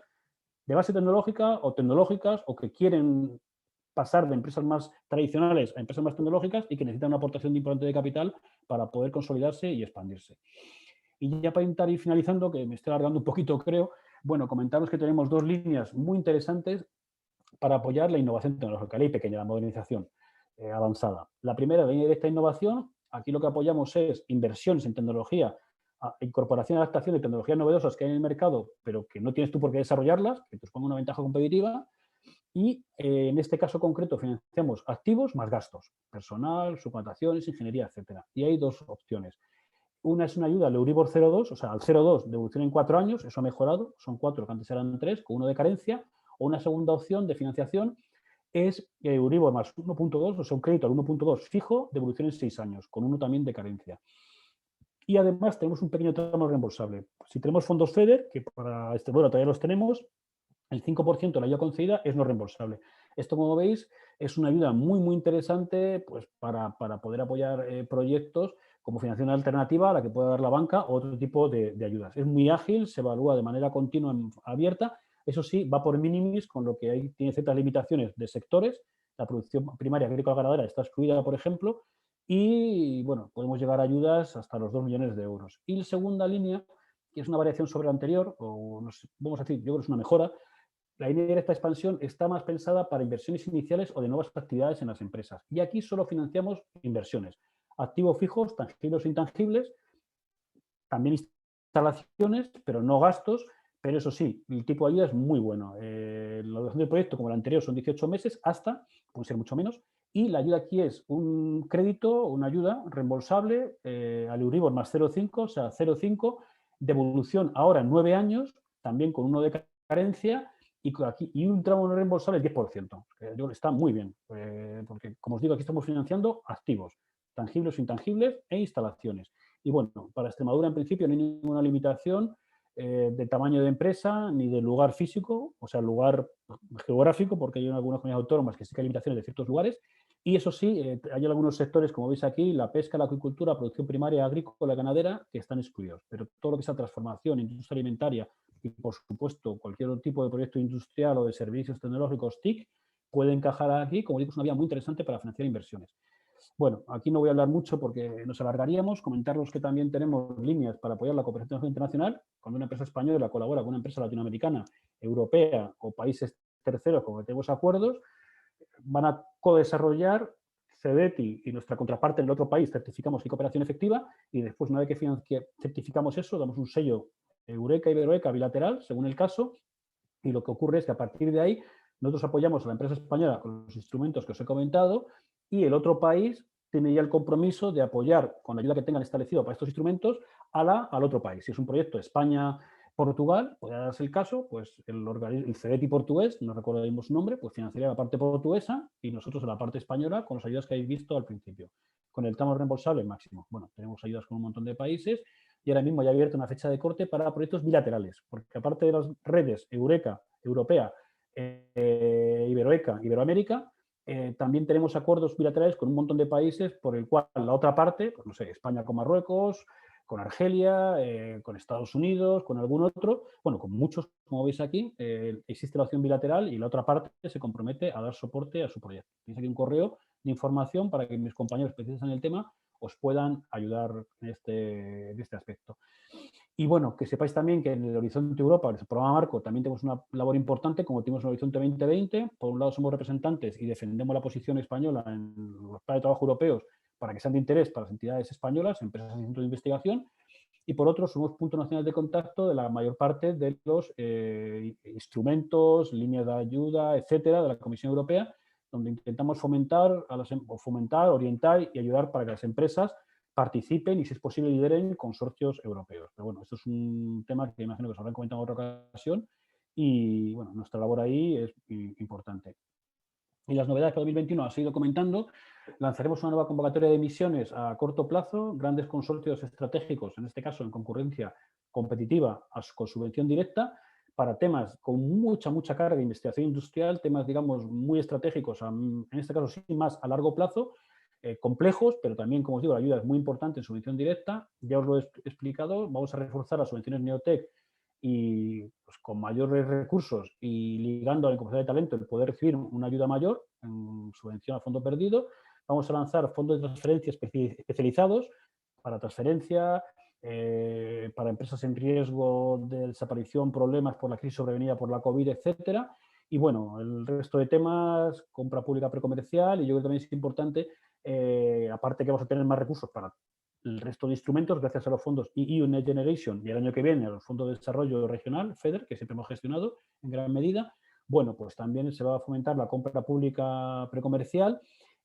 de base tecnológica o tecnológicas o que quieren pasar de empresas más tradicionales a empresas más tecnológicas y que necesitan una aportación importante de capital para poder consolidarse y expandirse. Y ya para intentar ir finalizando, que me estoy alargando un poquito creo, bueno, comentaros que tenemos dos líneas muy interesantes para apoyar la innovación tecnológica, la ley pequeña, la modernización avanzada. La primera, la línea de esta innovación, aquí lo que apoyamos es inversiones en tecnología, incorporación y adaptación de tecnologías novedosas que hay en el mercado, pero que no tienes tú por qué desarrollarlas, que te ponga una ventaja competitiva. Y en este caso concreto financiamos activos más gastos, personal, subcontrataciones, ingeniería, etcétera. Y hay dos opciones. Una es una ayuda al Euribor 0,2, o sea, al 0,2 de evolución en 4 años, eso ha mejorado, son 4 que antes eran 3, con 1 de carencia. O una segunda opción de financiación es Euribor más 1,2, o sea, un crédito al 1,2 fijo de evolución en 6 años, con 1 también de carencia. Y además tenemos un pequeño tramo reembolsable. Si tenemos fondos FEDER, que para este vuelo todavía los tenemos, el 5% de la ayuda concedida es no reembolsable. Esto, como veis, es una ayuda muy, muy interesante pues, para poder apoyar proyectos como financiación alternativa a la que pueda dar la banca o otro tipo de ayudas. Es muy ágil, se evalúa de manera continua, abierta. Eso sí, va por minimis, con lo que hay, tiene ciertas limitaciones de sectores. La producción primaria agrícola ganadera está excluida, por ejemplo, y bueno, podemos llegar a ayudas hasta los 2 millones de euros. Y la segunda línea, que es una variación sobre la anterior, o no sé, vamos a decir, yo creo que es una mejora. La línea directa de expansión está más pensada para inversiones iniciales o de nuevas actividades en las empresas. Y aquí solo financiamos inversiones, activos fijos, tangibles o intangibles, también instalaciones, pero no gastos. Pero eso sí, el tipo de ayuda es muy bueno. La duración del proyecto, como el anterior, son 18 meses hasta, puede ser mucho menos. Y la ayuda aquí es un crédito, una ayuda reembolsable al Euribor más 0,5, o sea, 0,5, devolución ahora en 9 años, también con 1 de carencia, y un tramo no reembolsable del 10%. Está muy bien, porque, como os digo, aquí estamos financiando activos, tangibles o intangibles, e instalaciones. Y bueno, para Extremadura, en principio, no hay ninguna limitación de tamaño de empresa ni de lugar físico, o sea, lugar geográfico, porque hay algunas comunidades autónomas que sí que hay limitaciones de ciertos lugares. Y eso sí, hay algunos sectores, como veis aquí, la pesca, la acuicultura, la producción primaria, agrícola, ganadera, que están excluidos. Pero todo lo que sea transformación, industria alimentaria y, por supuesto, cualquier otro tipo de proyecto industrial o de servicios tecnológicos TIC puede encajar aquí. Como digo, es una vía muy interesante para financiar inversiones. Bueno, aquí no voy a hablar mucho porque nos alargaríamos. Comentaros que también tenemos líneas para apoyar la cooperación internacional. Cuando una empresa española colabora con una empresa latinoamericana, europea o países terceros con que tenemos acuerdos, van a co-desarrollar CEDETI y nuestra contraparte en el otro país certificamos que hay cooperación efectiva y después, una vez que certificamos eso, damos un sello Eureka, Iberoeca bilateral, según el caso, y lo que ocurre es que a partir de ahí nosotros apoyamos a la empresa española con los instrumentos que os he comentado y el otro país tiene ya el compromiso de apoyar con la ayuda que tengan establecido para estos instrumentos al otro país. Si es un proyecto España-Portugal, puede darse el caso, pues el CEDETI portugués, no recuerdo el mismo nombre, pues financiaría la parte portuguesa y nosotros la parte española con las ayudas que habéis visto al principio. Con el tramo reembolsable máximo. Bueno, tenemos ayudas con un montón de países y ahora mismo ya he abierto una fecha de corte para proyectos bilaterales, porque aparte de las redes Eureka, Europea, Iberoeca, Iberoamérica, también tenemos acuerdos bilaterales con un montón de países por el cual la otra parte, pues no sé, España con Marruecos, con Argelia, con Estados Unidos, con algún otro, bueno, con muchos, como veis aquí, existe la opción bilateral y la otra parte se compromete a dar soporte a su proyecto. Tenéis aquí un correo de información para que mis compañeros especialistas en el tema os puedan ayudar en este aspecto. Y bueno, que sepáis también que en el Horizonte Europa, en el programa Marco, también tenemos una labor importante, como tenemos en el Horizonte 2020. Por un lado somos representantes y defendemos la posición española en los planes de trabajo europeos para que sean de interés para las entidades españolas, empresas y centros de investigación. Y por otro, somos punto nacional de contacto de la mayor parte de los instrumentos, líneas de ayuda, etcétera, de la Comisión Europea, donde intentamos fomentar, orientar y ayudar para que las empresas participen y, si es posible, lideren consorcios europeos. Pero bueno, esto es un tema que imagino que os habrán comentado en otra ocasión y bueno, nuestra labor ahí es importante. Y las novedades para 2021 has ido comentando. Lanzaremos una nueva convocatoria de emisiones a corto plazo, grandes consorcios estratégicos, en este caso en concurrencia competitiva con subvención directa, para temas con mucha carga de investigación industrial, temas, digamos, muy estratégicos, en este caso sí más a largo plazo, complejos, pero también, como os digo, la ayuda es muy importante en subvención directa. Ya os lo he explicado, vamos a reforzar las subvenciones Neotec y pues, con mayores recursos y ligando a la incorporación de talento el poder recibir una ayuda mayor en subvención a fondo perdido. Vamos a lanzar fondos de transferencia especializados para transferencia, para empresas en riesgo de desaparición, problemas por la crisis sobrevenida por la COVID, etcétera. Y bueno, el resto de temas, compra pública precomercial, y yo creo que también es importante, aparte que vamos a tener más recursos para el resto de instrumentos, gracias a los fondos EU Next Generation y el año que viene a los fondos de desarrollo regional, FEDER, que siempre hemos gestionado en gran medida, bueno, pues también se va a fomentar la compra pública precomercial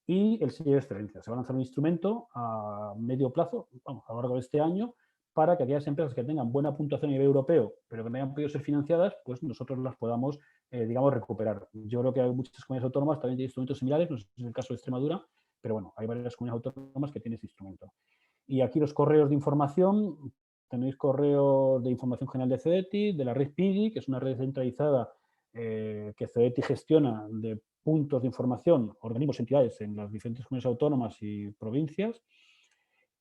y el sello de excelencia. Se va a lanzar un instrumento a medio plazo, vamos, a lo largo de este año, para que aquellas empresas que tengan buena puntuación a nivel europeo, pero que no hayan podido ser financiadas, pues nosotros las podamos, digamos, recuperar. Yo creo que hay muchas comunidades autónomas también tienen instrumentos similares, no sé si es el caso de Extremadura, pero bueno, hay varias comunidades autónomas que tienen este instrumento. Y aquí los correos de información, tenéis correo de información general de CEDETI, de la red PIDI, que es una red centralizada que CEDETI gestiona de puntos de información, organismos, entidades en las diferentes comunidades autónomas y provincias.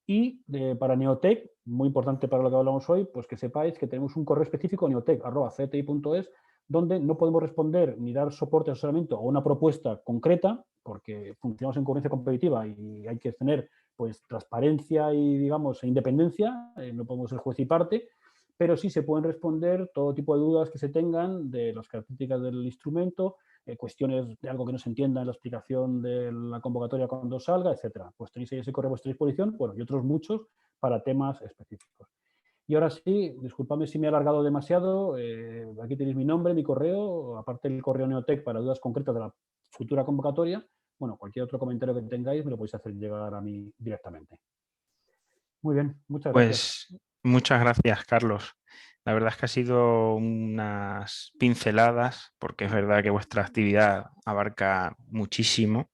Y para Neotec, muy importante para lo que hablamos hoy, pues que sepáis que tenemos un correo específico, neotec@cti.es, donde no podemos responder ni dar soporte, asesoramiento a una propuesta concreta, porque funcionamos en concurrencia competitiva y hay que tener pues transparencia y, digamos, independencia, no podemos ser juez y parte, pero sí se pueden responder todo tipo de dudas que se tengan de las características del instrumento, cuestiones de algo que no se entienda en la explicación de la convocatoria cuando salga, etcétera. Pues tenéis ahí ese correo a vuestra disposición, bueno, y otros muchos para temas específicos. Y ahora sí, disculpadme si me he alargado demasiado, aquí tenéis mi nombre, mi correo, aparte del correo Neotec para dudas concretas de la futura convocatoria. Bueno, cualquier otro comentario que tengáis me lo podéis hacer llegar a mí directamente. Muy bien, muchas gracias. Pues muchas gracias, Carlos. La verdad es que ha sido unas pinceladas, porque es verdad que vuestra actividad abarca muchísimo.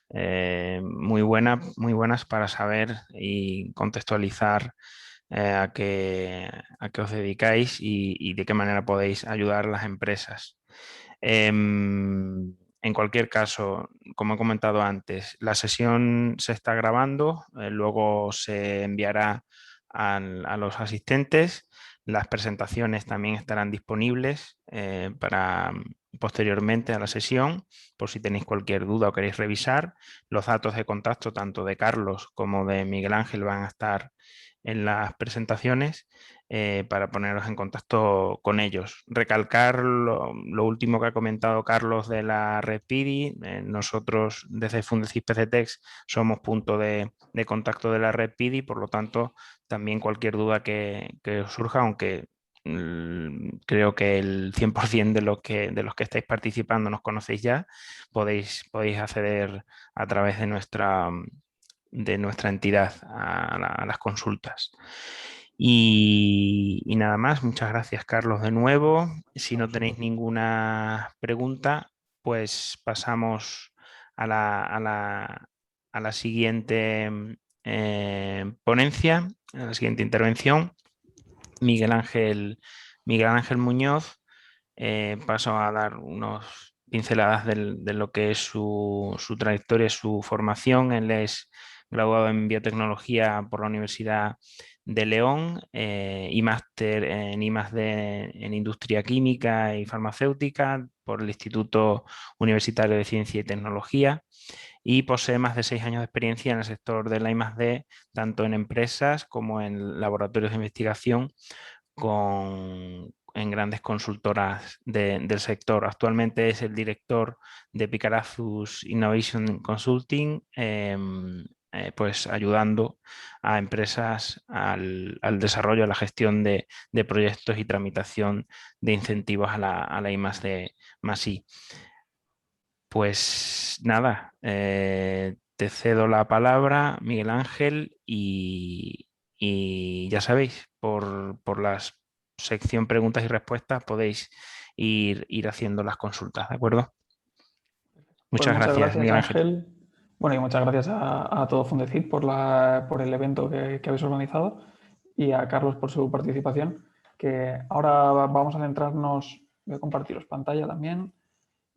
Muy buenas para saber y contextualizar a qué os dedicáis y de qué manera podéis ayudar a las empresas. En cualquier caso, como he comentado antes, la sesión se está grabando, luego se enviará a los asistentes. Las presentaciones también estarán disponibles para posteriormente a la sesión, por si tenéis cualquier duda o queréis revisar. Los datos de contacto tanto de Carlos como de Miguel Ángel van a estar en las presentaciones para poneros en contacto con ellos. Recalcar lo último que ha comentado Carlos de la red PIDI. Nosotros desde Fundecis PCTEX somos punto de contacto de la red PIDI, por lo tanto también cualquier duda que os surja, aunque creo que el 100% de los que estáis participando nos conocéis ya, podéis acceder a través de nuestra entidad a las consultas. Y nada más, muchas gracias, Carlos, de nuevo. Si no tenéis ninguna pregunta, pues pasamos a la siguiente ponencia, a la siguiente intervención. Miguel Ángel Muñoz, paso a dar unas pinceladas de lo que es su trayectoria, su formación. Él es graduado en biotecnología por la Universidad de León y máster en I+D en industria química y farmacéutica por el Instituto Universitario de Ciencia y Tecnología, y posee más de 6 años de experiencia en el sector de la I+D, tanto en empresas como en laboratorios de investigación en grandes consultoras del sector. Actualmente es el director de Picarazus Innovation Consulting, pues ayudando a empresas al desarrollo, a la gestión de proyectos y tramitación de incentivos a la I+D+I. Pues nada, te cedo la palabra, Miguel Ángel, y ya sabéis, por la sección preguntas y respuestas podéis ir haciendo las consultas, ¿de acuerdo? Muchas gracias, Miguel Ángel. Bueno, y muchas gracias a todo Fundecis por el evento que habéis organizado y a Carlos por su participación. que ahora vamos a centrarnos, voy a compartiros pantalla también,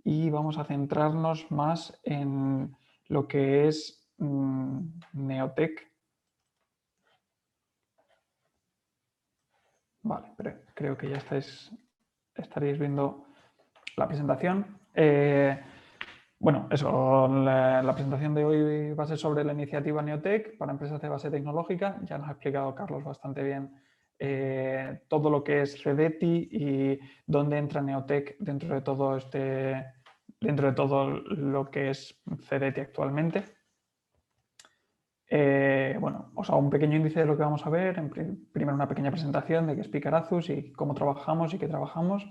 y vamos a centrarnos más en lo que es Neotec. Vale, pero creo que ya estaréis viendo la presentación. Bueno, eso, la presentación de hoy va a ser sobre la iniciativa Neotec para empresas de base tecnológica. Ya nos ha explicado Carlos bastante bien todo lo que es CEDETI y dónde entra Neotec dentro de todo lo que es CEDETI actualmente. Bueno, os hago un pequeño índice de lo que vamos a ver. Primero una pequeña presentación de qué es Picarazus y cómo trabajamos y qué trabajamos.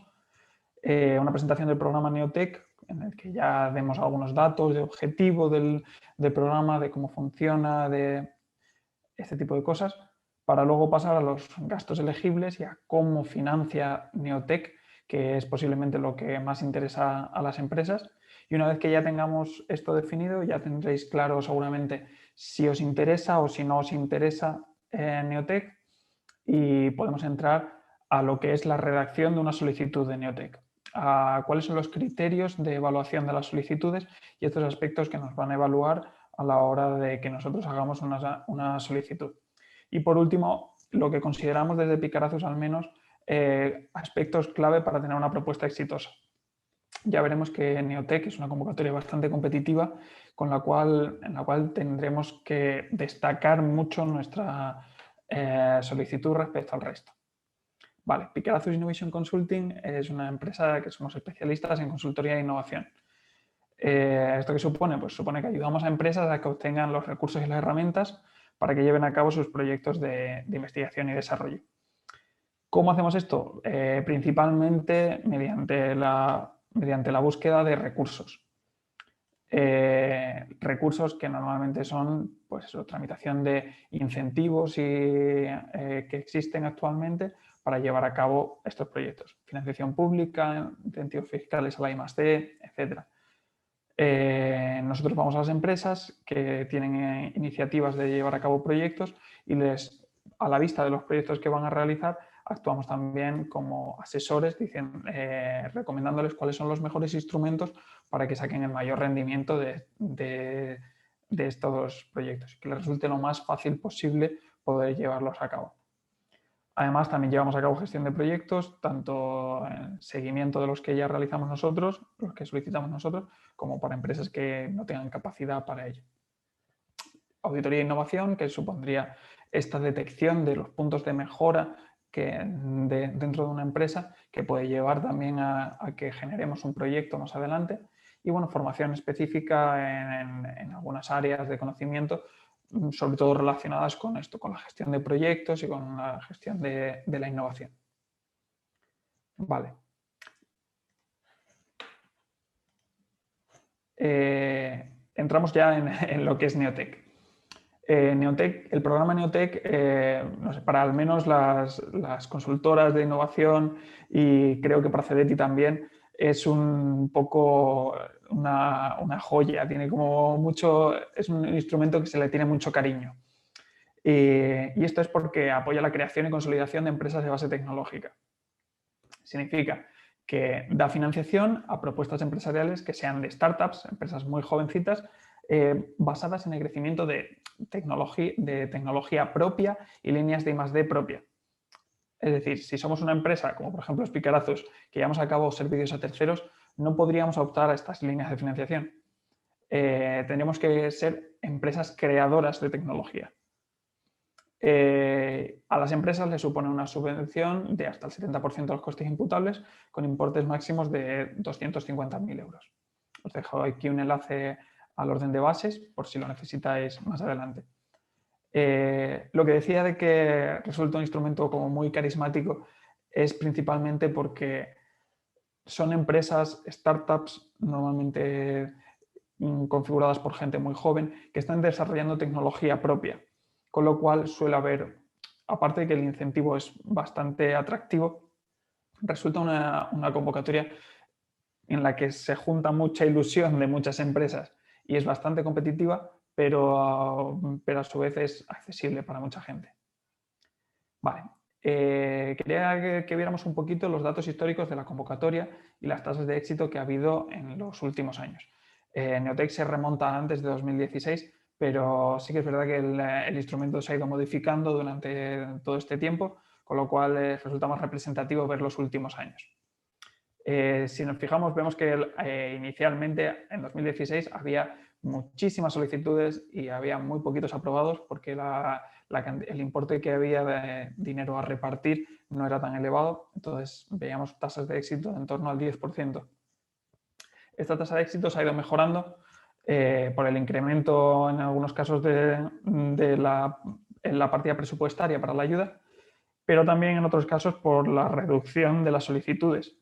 Una presentación del programa Neotec en el que ya demos algunos datos de objetivo del programa, de cómo funciona, de este tipo de cosas, para luego pasar a los gastos elegibles y a cómo financia Neotec, que es posiblemente lo que más interesa a las empresas. Y una vez que ya tengamos esto definido, ya tendréis claro seguramente si os interesa o si no os interesa Neotec, y podemos entrar a lo que es la redacción de una solicitud de Neotec, a cuáles son los criterios de evaluación de las solicitudes y estos aspectos que nos van a evaluar a la hora de que nosotros hagamos una solicitud. Y por último, lo que consideramos desde Picarazus al menos aspectos clave para tener una propuesta exitosa. Ya veremos que Neotec es una convocatoria bastante competitiva en la cual tendremos que destacar mucho nuestra solicitud respecto al resto. Vale, Picarazus Innovation Consulting es una empresa que somos especialistas en consultoría e innovación. ¿Esto qué supone? Pues supone que ayudamos a empresas a que obtengan los recursos y las herramientas para que lleven a cabo sus proyectos de investigación y desarrollo. ¿Cómo hacemos esto? Principalmente mediante la búsqueda de recursos. Recursos que normalmente son pues, tramitación de incentivos que existen actualmente para llevar a cabo estos proyectos. Financiación pública, incentivos fiscales a la I+D, etc. Nosotros vamos a las empresas que tienen iniciativas de llevar a cabo proyectos y a la vista de los proyectos que van a realizar, actuamos también como asesores, recomendándoles cuáles son los mejores instrumentos para que saquen el mayor rendimiento de estos proyectos, que les resulte lo más fácil posible poder llevarlos a cabo. Además, también llevamos a cabo gestión de proyectos, tanto en seguimiento de los que ya realizamos nosotros, los que solicitamos nosotros, como para empresas que no tengan capacidad para ello. Auditoría e innovación, que supondría esta detección de los puntos de mejora dentro de una empresa, que puede llevar también a que generemos un proyecto más adelante. Y bueno, formación específica en algunas áreas de conocimiento, sobre todo relacionadas con esto, con la gestión de proyectos y con la gestión de la innovación. Vale. Entramos ya en lo que es Neotec. Neotec, el programa Neotec, no sé, para al menos las consultoras de innovación y creo que para CEDETI también, es un poco una joya, tiene como mucho, es un instrumento que se le tiene mucho cariño. Y esto es porque apoya la creación y consolidación de empresas de base tecnológica. Significa que da financiación a propuestas empresariales que sean de startups, empresas muy jovencitas, basadas en el crecimiento de tecnología propia y líneas de I+D propia. Es decir, si somos una empresa, como por ejemplo Picarazus, que llevamos a cabo servicios a terceros, no podríamos optar a estas líneas de financiación. Tendríamos que ser empresas creadoras de tecnología. A las empresas les supone una subvención de hasta el 70% de los costes imputables con importes máximos de 250.000 euros. Os dejo aquí un enlace al orden de bases por si lo necesitáis más adelante. Lo que decía de que resulta un instrumento como muy carismático es principalmente porque son empresas, startups, normalmente configuradas por gente muy joven, que están desarrollando tecnología propia. Con lo cual suele haber, aparte de que el incentivo es bastante atractivo, resulta una convocatoria en la que se junta mucha ilusión de muchas empresas y es bastante competitiva, pero a su vez es accesible para mucha gente. Vale. quería que viéramos un poquito los datos históricos de la convocatoria y las tasas de éxito que ha habido en los últimos años. Neotec se remonta antes de 2016, pero sí que es verdad que el instrumento se ha ido modificando durante todo este tiempo, con lo cual resulta más representativo ver los últimos años. Si nos fijamos, vemos que inicialmente en 2016 había muchísimas solicitudes y había muy poquitos aprobados porque el importe que había de dinero a repartir no era tan elevado, entonces veíamos tasas de éxito en torno al 10%. Esta tasa de éxito se ha ido mejorando por el incremento en algunos casos en la partida presupuestaria para la ayuda, pero también en otros casos por la reducción de las solicitudes.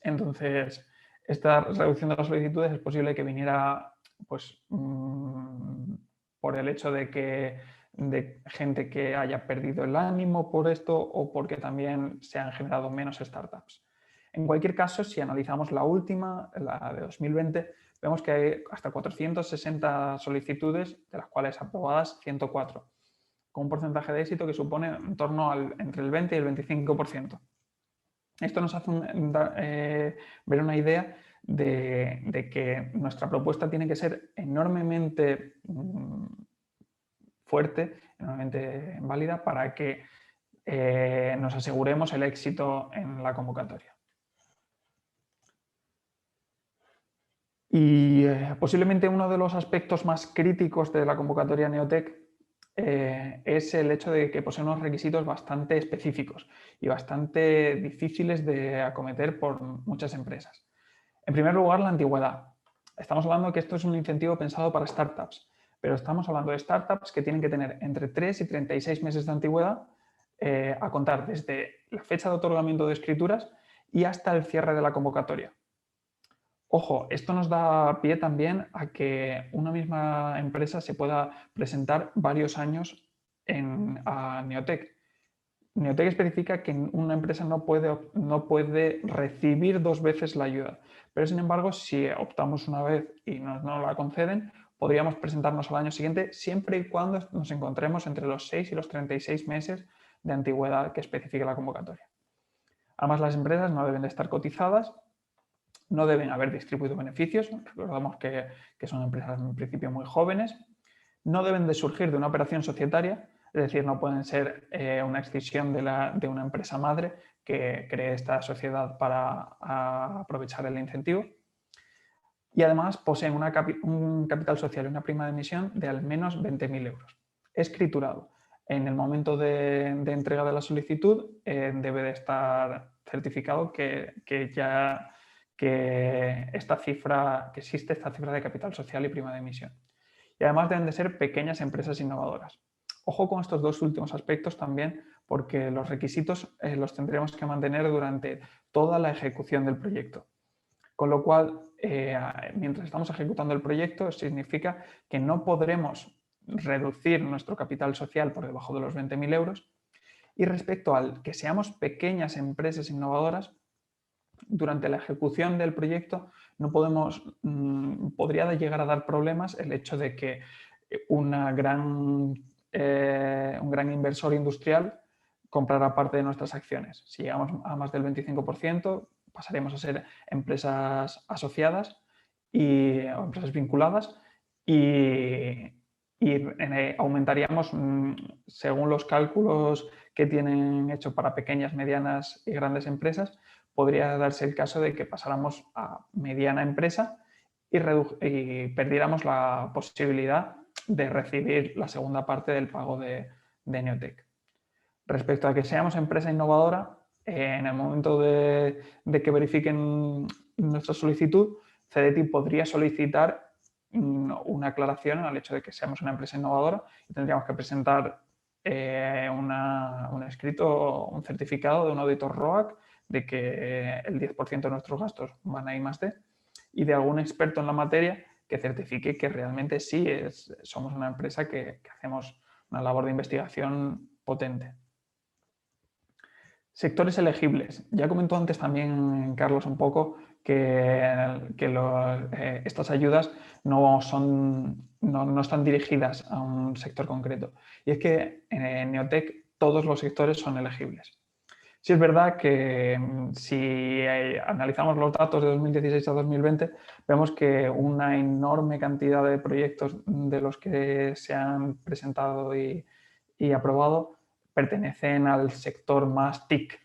Entonces, esta reducción de las solicitudes es posible que viniera pues, por el hecho de gente que haya perdido el ánimo por esto o porque también se han generado menos startups. En cualquier caso, si analizamos la última, la de 2020, vemos que hay hasta 460 solicitudes, de las cuales aprobadas 104, con un porcentaje de éxito que supone en torno entre el 20 y el 25%. Esto nos hace ver una idea de que nuestra propuesta tiene que ser enormemente fuerte, enormemente válida para que nos aseguremos el éxito en la convocatoria. Y posiblemente uno de los aspectos más críticos de la convocatoria Neotec es el hecho de que posee unos requisitos bastante específicos y bastante difíciles de acometer por muchas empresas. En primer lugar, la antigüedad. Estamos hablando de que esto es un incentivo pensado para startups, pero estamos hablando de startups que tienen que tener entre 3 y 36 meses de antigüedad a contar desde la fecha de otorgamiento de escrituras y hasta el cierre de la convocatoria. Ojo, esto nos da pie también a que una misma empresa se pueda presentar varios años a Neotec. Neotec especifica que una empresa no puede recibir 2 veces la ayuda, pero sin embargo, si optamos una vez y no la conceden, podríamos presentarnos al año siguiente siempre y cuando nos encontremos entre los 6 y los 36 meses de antigüedad que especifica la convocatoria. Además, las empresas no deben de estar cotizadas, no deben haber distribuido beneficios, recordamos que son empresas en principio muy jóvenes, no deben de surgir de una operación societaria, es decir, no pueden ser una escisión de una empresa madre que cree esta sociedad para aprovechar el incentivo. Y además poseen un capital social y una prima de emisión de al menos 20.000 euros. Escriturado. En el momento de entrega de la solicitud debe de estar certificado que existe esta cifra de capital social y prima de emisión. Y además deben de ser pequeñas empresas innovadoras. Ojo con estos dos últimos aspectos también, porque los requisitos los tendremos que mantener durante toda la ejecución del proyecto. Con lo cual, mientras estamos ejecutando el proyecto, significa que no podremos reducir nuestro capital social por debajo de los 20.000 euros. Y respecto al que seamos pequeñas empresas innovadoras, durante la ejecución del proyecto podría llegar a dar problemas el hecho de que un gran inversor industrial comprará parte de nuestras acciones. Si llegamos a más del 25%, pasaremos a ser empresas asociadas o empresas vinculadas y aumentaríamos, según los cálculos que tienen hecho para pequeñas, medianas y grandes empresas, podría darse el caso de que pasáramos a mediana empresa y perdiéramos la posibilidad de recibir la segunda parte del pago de Neotec. Respecto a que seamos empresa innovadora, en el momento de que verifiquen nuestra solicitud, CDTI podría solicitar una aclaración al hecho de que seamos una empresa innovadora y tendríamos que presentar un escrito, un certificado de un auditor ROAC de que el 10% de nuestros gastos van a I+D y de algún experto en la materia que certifique que realmente sí somos una empresa que hacemos una labor de investigación potente. Sectores elegibles. Ya comentó antes también Carlos un poco que estas ayudas no están dirigidas a un sector concreto. Y es que Neotec todos los sectores son elegibles. Sí es verdad que si analizamos los datos de 2016 a 2020, vemos que una enorme cantidad de proyectos de los que se han presentado y aprobado pertenecen al sector más TIC.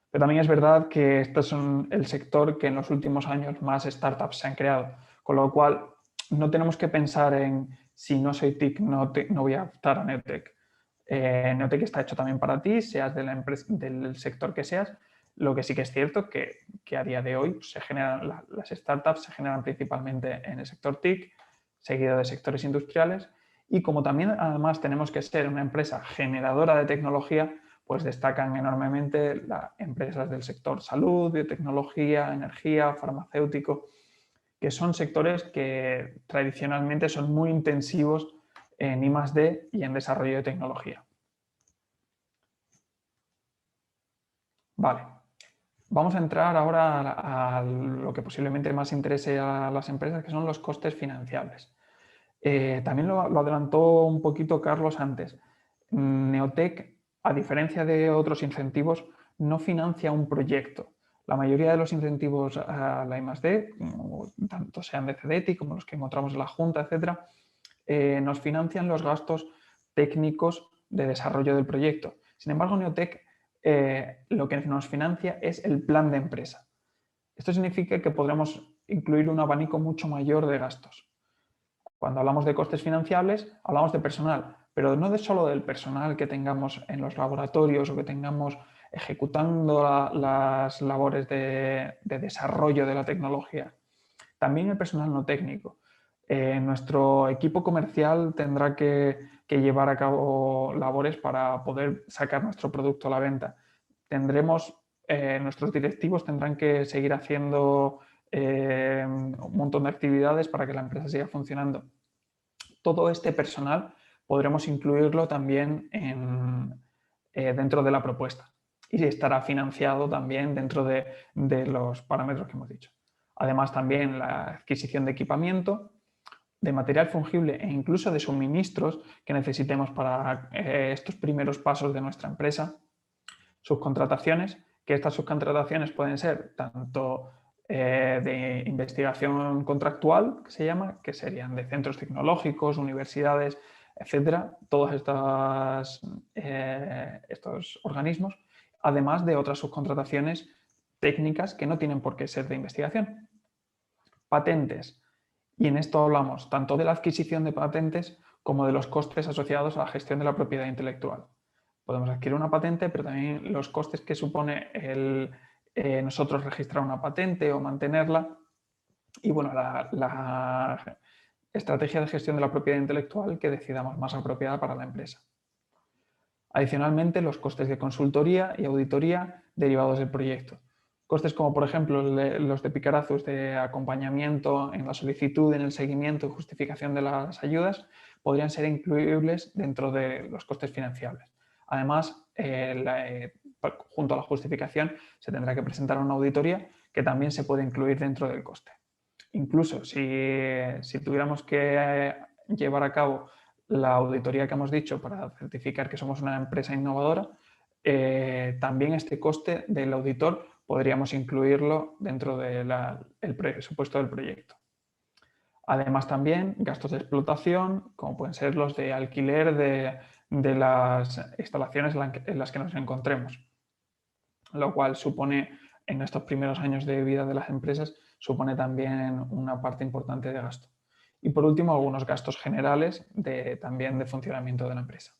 Pero también es verdad que este es el sector que en los últimos años más startups se han creado, con lo cual no tenemos que pensar en si no soy TIC, no voy a optar a Neotec. Neotec está hecho también para ti, seas de la empresa, del sector que seas. Lo que sí que es cierto que a día de hoy se generan, las startups se generan principalmente en el sector TIC, seguido de sectores industriales, y como también además tenemos que ser una empresa generadora de tecnología, pues destacan enormemente las empresas del sector salud, biotecnología, energía, farmacéutico, que son sectores que tradicionalmente son muy intensivos en I+D y en desarrollo de tecnología. Vale, vamos a entrar ahora a lo que posiblemente más interese a las empresas, que son los costes financiables. También lo adelantó un poquito Carlos antes. Neotec, a diferencia de otros incentivos, no financia un proyecto. La mayoría de los incentivos a la I+D, tanto sean de CDETI como los que encontramos en la Junta, etcétera, nos financian los gastos técnicos de desarrollo del proyecto. Sin embargo, Neotec lo que nos financia es el plan de empresa. Esto significa que podremos incluir un abanico mucho mayor de gastos. Cuando hablamos de costes financiables, hablamos de personal, pero no solo del personal que tengamos en los laboratorios o que tengamos ejecutando las labores de desarrollo de la tecnología. También el personal no técnico. Nuestro equipo comercial tendrá que llevar a cabo labores para poder sacar nuestro producto a la venta. Nuestros directivos tendrán que seguir haciendo un montón de actividades para que la empresa siga funcionando. Todo este personal podremos incluirlo también dentro de la propuesta y estará financiado también dentro de los parámetros que hemos dicho. Además, también la adquisición de equipamiento, de material fungible e incluso de suministros que necesitemos para estos primeros pasos de nuestra empresa. Subcontrataciones, que estas subcontrataciones pueden ser tanto de investigación contractual, que se llama, que serían de centros tecnológicos, universidades, etcétera, todos estos organismos, además de otras subcontrataciones técnicas que no tienen por qué ser de investigación. Patentes. Y en esto hablamos tanto de la adquisición de patentes como de los costes asociados a la gestión de la propiedad intelectual. Podemos adquirir una patente, pero también los costes que supone nosotros registrar una patente o mantenerla. Y bueno, la estrategia de gestión de la propiedad intelectual que decidamos más apropiada para la empresa. Adicionalmente, los costes de consultoría y auditoría derivados del proyecto. Costes como, por ejemplo, los de Picarazus de acompañamiento en la solicitud, en el seguimiento y justificación de las ayudas, podrían ser incluibles dentro de los costes financiables. Además, junto a la justificación, se tendrá que presentar una auditoría que también se puede incluir dentro del coste. Incluso si tuviéramos que llevar a cabo la auditoría que hemos dicho para certificar que somos una empresa innovadora, también este coste del auditor podríamos incluirlo dentro del presupuesto del proyecto. Además, también gastos de explotación, como pueden ser los de alquiler de las instalaciones en las que nos encontremos, lo cual supone, en estos primeros años de vida de las empresas, supone también una parte importante de gasto. Y por último, algunos gastos generales también de funcionamiento de la empresa.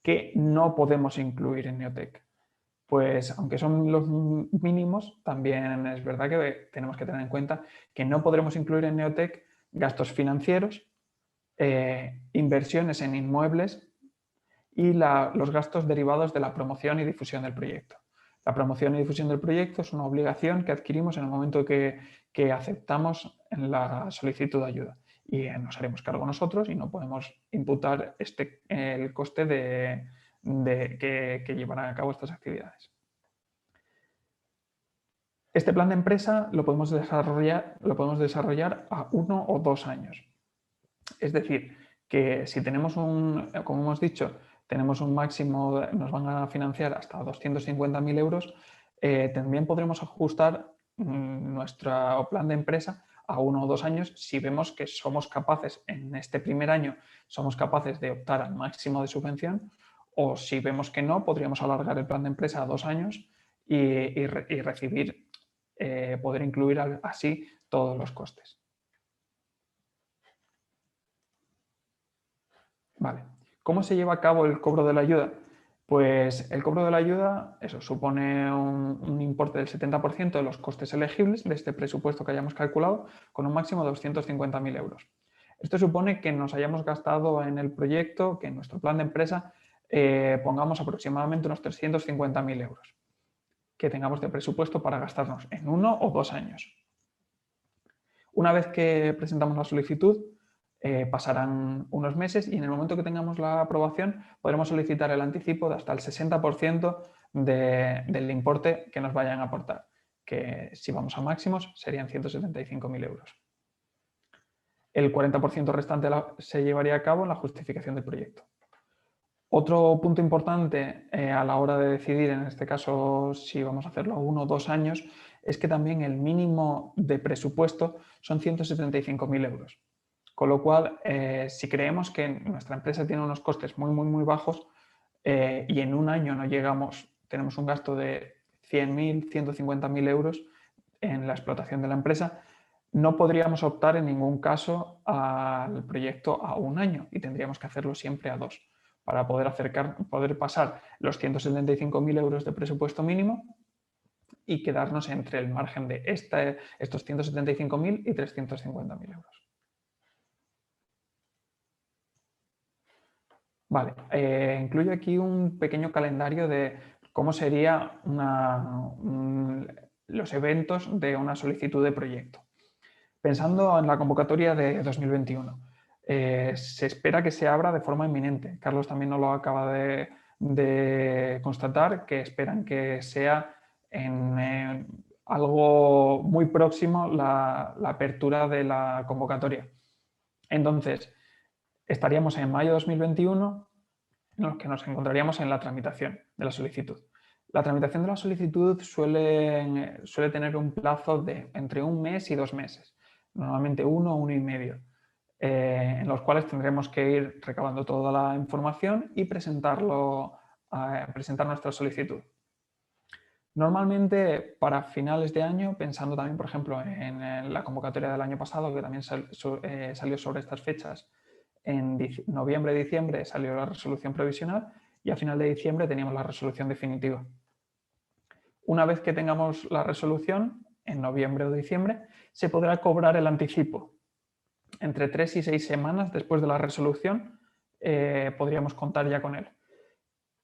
¿Qué no podemos incluir en Neotec? Pues aunque son los mínimos, también es verdad que tenemos que tener en cuenta que no podremos incluir en Neotec gastos financieros, inversiones en inmuebles y los gastos derivados de la promoción y difusión del proyecto. La promoción y difusión del proyecto es una obligación que adquirimos en el momento que aceptamos en la solicitud de ayuda y nos haremos cargo nosotros y no podemos imputar el coste que llevarán a cabo estas actividades. Este plan de empresa lo podemos desarrollar a 1 o 2 años. Es decir, que si tenemos como hemos dicho, tenemos un máximo, nos van a financiar hasta 250.000 euros, también podremos ajustar nuestro plan de empresa a 1 o 2 años si vemos que somos capaces, en este primer año, somos capaces de optar al máximo de subvención, o si vemos que no, podríamos alargar el plan de empresa a 2 años y recibir, poder incluir así todos los costes. Vale. ¿Cómo se lleva a cabo el cobro de la ayuda? Pues el cobro de la ayuda, eso supone un importe del 70% de los costes elegibles de este presupuesto que hayamos calculado, con un máximo de 250.000 euros. Esto supone que nos hayamos gastado en el proyecto, que en nuestro plan de empresa pongamos aproximadamente unos 350.000 euros, que tengamos de presupuesto para gastarnos en 1 o 2 años. Una vez que presentamos la solicitud, pasarán unos meses y en el momento que tengamos la aprobación podremos solicitar el anticipo de hasta el 60% del importe que nos vayan a aportar, que si vamos a máximos serían 175.000 euros. El 40% restante se llevaría a cabo en la justificación del proyecto. Otro punto importante a la hora de decidir, en este caso, si vamos a hacerlo a 1 o 2 años, es que también el mínimo de presupuesto son 175.000 euros. Con lo cual, si creemos que nuestra empresa tiene unos costes muy bajos y en un año no llegamos, tenemos un gasto de 100.000, 150.000 euros en la explotación de la empresa, no podríamos optar en ningún caso al proyecto a 1 año y tendríamos que hacerlo siempre a 2 para poder pasar los 175.000 euros de presupuesto mínimo y quedarnos entre el margen de estos 175.000 y 350.000 euros. Vale, incluyo aquí un pequeño calendario de cómo serían los eventos de una solicitud de proyecto. Pensando en la convocatoria de 2021, se espera que se abra de forma inminente. Carlos también nos lo acaba de constatar, que esperan que sea en algo muy próximo la apertura de la convocatoria. Entonces, estaríamos en mayo de 2021, en los que nos encontraríamos en la tramitación de la solicitud. La tramitación de la solicitud suele tener un plazo de entre 1 mes y 2 meses, normalmente 1 o 1 y medio, en los cuales tendremos que ir recabando toda la información y presentar nuestra solicitud. Normalmente para finales de año, pensando también, por ejemplo, en la convocatoria del año pasado, que también salió sobre estas fechas, en noviembre, diciembre salió la resolución provisional y a final de diciembre teníamos la resolución definitiva. Una vez que tengamos la resolución, en noviembre o diciembre, se podrá cobrar el anticipo. Entre 3 y 6 semanas después de la resolución podríamos contar ya con él.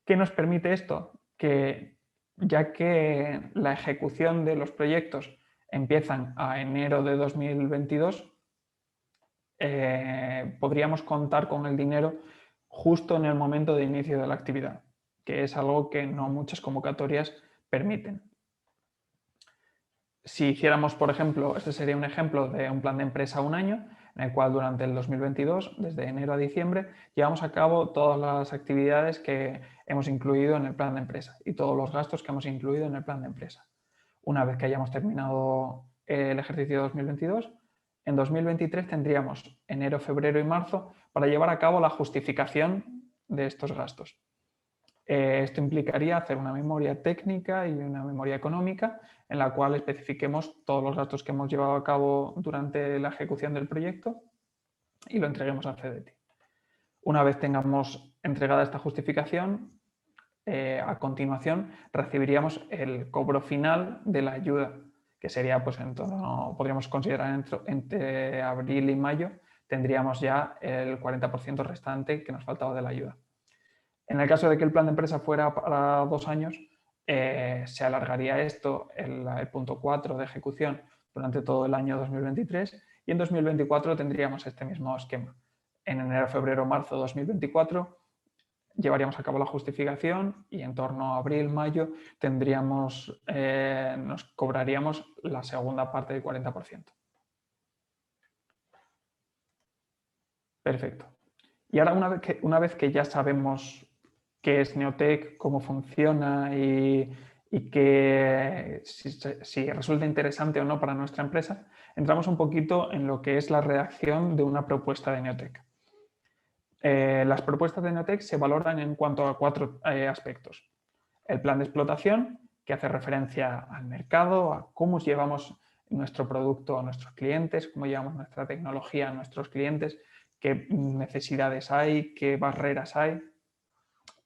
¿Qué nos permite esto? Que ya que la ejecución de los proyectos empiezan a enero de 2022, podríamos contar con el dinero justo en el momento de inicio de la actividad, que es algo que no muchas convocatorias permiten. Si hiciéramos, por ejemplo, este sería un ejemplo de un plan de empresa a 1 año, en el cual durante el 2022, desde enero a diciembre, llevamos a cabo todas las actividades que hemos incluido en el plan de empresa y todos los gastos que hemos incluido en el plan de empresa. Una vez que hayamos terminado el ejercicio 2022, en 2023 tendríamos enero, febrero y marzo para llevar a cabo la justificación de estos gastos. Esto implicaría hacer una memoria técnica y una memoria económica en la cual especifiquemos todos los gastos que hemos llevado a cabo durante la ejecución del proyecto y lo entreguemos al CDT. Una vez tengamos entregada esta justificación, a continuación recibiríamos el cobro final de la ayuda, que sería, pues, podríamos considerar entre abril y mayo, tendríamos ya el 40% restante que nos faltaba de la ayuda. En el caso de que el plan de empresa fuera para 2 años, se alargaría esto, el punto 4 de ejecución, durante todo el año 2023 y en 2024 tendríamos este mismo esquema. En enero, febrero, marzo de 2024 llevaríamos a cabo la justificación y en torno a abril, mayo nos cobraríamos la segunda parte del 40%. Perfecto. Y ahora una vez que ya sabemos qué es Neotec, cómo funciona y que si resulta interesante o no para nuestra empresa, entramos un poquito en lo que es la redacción de una propuesta de Neotec. Las propuestas de Neotec se valoran en cuanto a 4 aspectos. El plan de explotación, que hace referencia al mercado, a cómo llevamos nuestro producto a nuestros clientes, cómo llevamos nuestra tecnología a nuestros clientes, qué necesidades hay, qué barreras hay.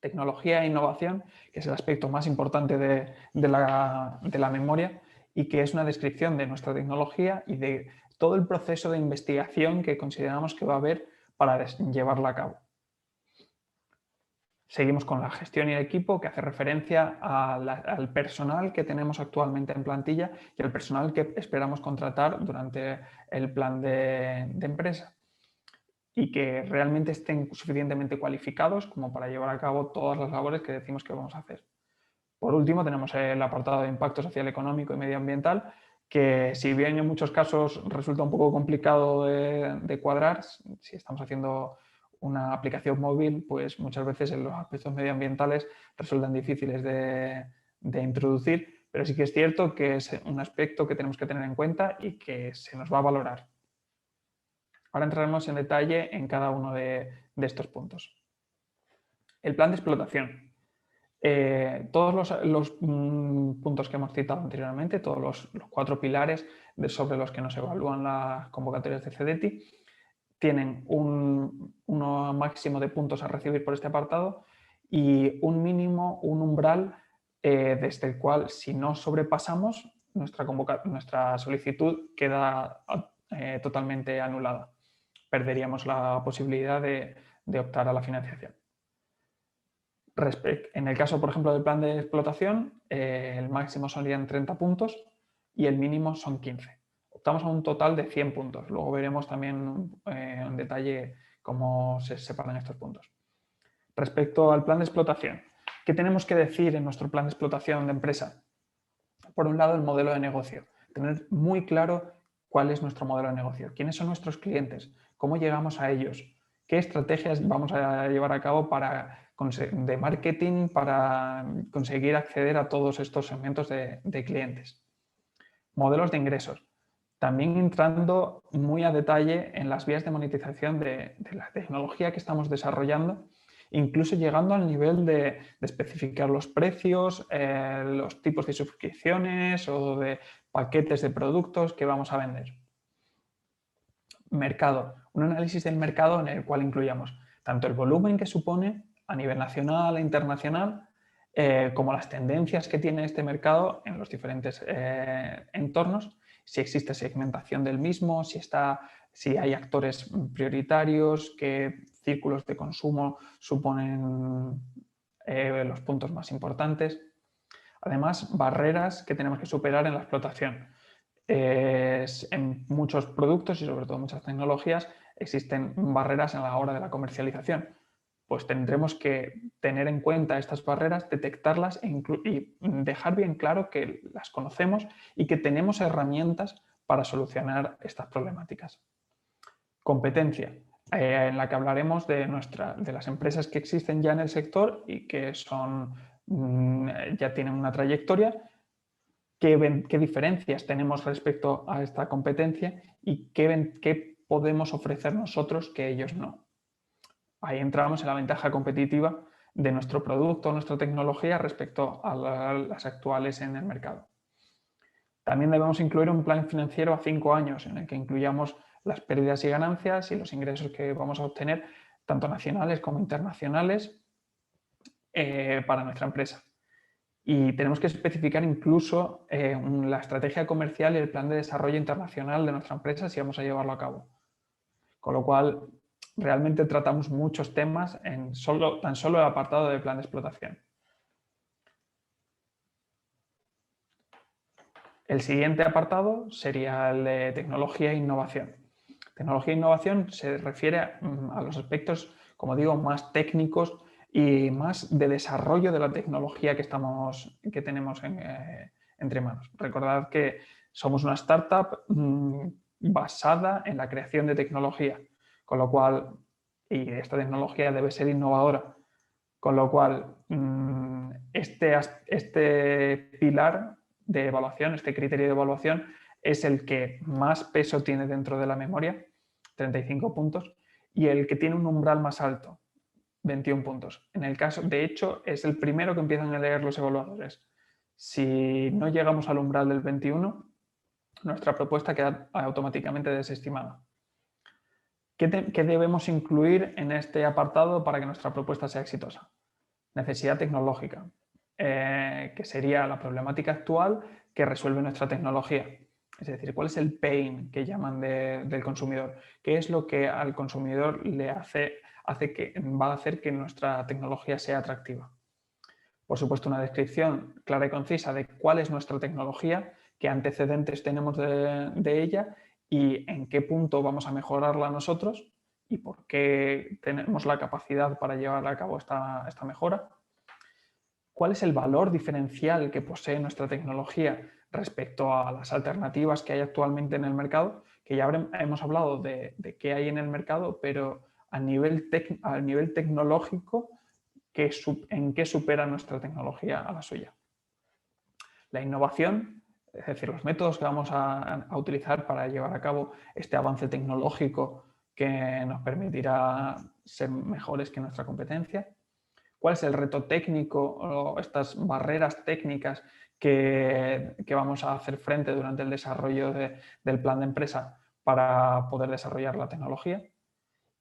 Tecnología e innovación, que es el aspecto más importante de la memoria y que es una descripción de nuestra tecnología y de todo el proceso de investigación que consideramos que va a haber para llevarla a cabo. Seguimos con la gestión y el equipo, que hace referencia al personal que tenemos actualmente en plantilla y al personal que esperamos contratar durante el plan de empresa y que realmente estén suficientemente cualificados como para llevar a cabo todas las labores que decimos que vamos a hacer. Por último, tenemos el apartado de impacto social, económico y medioambiental, que si bien en muchos casos resulta un poco complicado de cuadrar, si estamos haciendo una aplicación móvil, pues muchas veces en los aspectos medioambientales resultan difíciles de introducir, pero sí que es cierto que es un aspecto que tenemos que tener en cuenta y que se nos va a valorar. Ahora entraremos en detalle en cada uno de estos puntos. El plan de explotación. Todos los puntos que hemos citado anteriormente, todos los 4 pilares sobre los que nos evalúan las convocatorias de CEDETI, tienen un máximo de puntos a recibir por este apartado y un mínimo, un umbral desde el cual, si no sobrepasamos, nuestra solicitud queda totalmente anulada. Perderíamos la posibilidad de optar a la financiación. En el caso, por ejemplo, del plan de explotación, el máximo serían 30 puntos y el mínimo son 15. Optamos a un total de 100 puntos. Luego veremos también en detalle cómo se separan estos puntos. Respecto al plan de explotación, ¿qué tenemos que decir en nuestro plan de explotación de empresa? Por un lado, el modelo de negocio. Tener muy claro cuál es nuestro modelo de negocio, quiénes son nuestros clientes, cómo llegamos a ellos, qué estrategias vamos a llevar a cabo de marketing para conseguir acceder a todos estos segmentos de clientes. Modelos de ingresos. También entrando muy a detalle en las vías de monetización de la tecnología que estamos desarrollando, incluso llegando al nivel de especificar los precios, los tipos de suscripciones o de paquetes de productos que vamos a vender. Mercado. Un análisis del mercado en el cual incluyamos tanto el volumen que supone a nivel nacional e internacional, como las tendencias que tiene este mercado en los diferentes entornos, si existe segmentación del mismo, si hay actores prioritarios, qué círculos de consumo suponen los puntos más importantes. Además, barreras que tenemos que superar en la explotación. En muchos productos y sobre todo en muchas tecnologías existen barreras a la hora de la comercialización. Pues tendremos que tener en cuenta estas barreras, detectarlas y dejar bien claro que las conocemos y que tenemos herramientas para solucionar estas problemáticas. Competencia, en la que hablaremos de las empresas que existen ya en el sector y que ya tienen una trayectoria. ¿Qué diferencias tenemos respecto a esta competencia y qué podemos ofrecer nosotros que ellos no? Ahí entramos en la ventaja competitiva de nuestro producto, nuestra tecnología respecto a las actuales en el mercado. También debemos incluir un plan financiero a 5 años en el que incluyamos las pérdidas y ganancias y los ingresos que vamos a obtener, tanto nacionales como internacionales, para nuestra empresa. Y tenemos que especificar incluso la estrategia comercial y el plan de desarrollo internacional de nuestra empresa si vamos a llevarlo a cabo. Con lo cual, realmente tratamos muchos temas en tan solo el apartado del plan de explotación. El siguiente apartado sería el de tecnología e innovación. Tecnología e innovación se refiere a los aspectos, como digo, más técnicos y más de desarrollo de la tecnología que tenemos entre manos. Recordad que somos una startup basada en la creación de tecnología, con lo cual, y esta tecnología debe ser innovadora. Con lo cual, este pilar de evaluación, este criterio de evaluación, es el que más peso tiene dentro de la memoria, 35 puntos, y el que tiene un umbral más alto, 21 puntos. En el caso, de hecho, es el primero que empiezan a leer los evaluadores. Si no llegamos al umbral del 21, nuestra propuesta queda automáticamente desestimada. ¿Qué debemos incluir en este apartado para que nuestra propuesta sea exitosa? Necesidad tecnológica, que sería la problemática actual que resuelve nuestra tecnología. Es decir, ¿cuál es el pain que llaman del consumidor? ¿Qué es lo que al consumidor le va a hacer que nuestra tecnología sea atractiva? Por supuesto, una descripción clara y concisa de cuál es nuestra tecnología, qué antecedentes tenemos de ella y en qué punto vamos a mejorarla nosotros y por qué tenemos la capacidad para llevar a cabo esta mejora. ¿Cuál es el valor diferencial que posee nuestra tecnología respecto a las alternativas que hay actualmente en el mercado? Que ya hemos hablado de qué hay en el mercado, pero a nivel tecnológico, ¿en qué supera nuestra tecnología a la suya? La innovación, es decir, los métodos que vamos a utilizar para llevar a cabo este avance tecnológico que nos permitirá ser mejores que nuestra competencia. ¿Cuál es el reto técnico o estas barreras técnicas que vamos a hacer frente durante el desarrollo del plan de empresa para poder desarrollar la tecnología?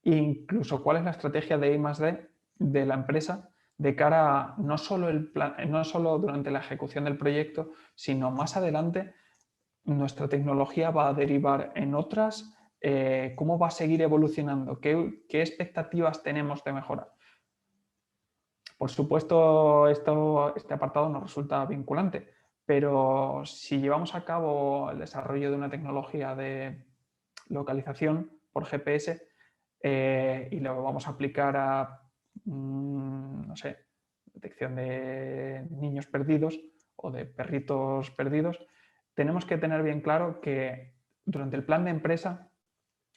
E incluso, ¿cuál es la estrategia de I+D de la empresa de cara a no solo durante la ejecución del proyecto, sino más adelante nuestra tecnología va a derivar en otras? ¿Cómo va a seguir evolucionando? ¿Qué expectativas tenemos de mejora? Por supuesto, este apartado nos resulta vinculante, pero si llevamos a cabo el desarrollo de una tecnología de localización por GPS y lo vamos a aplicar a, no sé, detección de niños perdidos o de perritos perdidos, tenemos que tener bien claro que durante el plan de empresa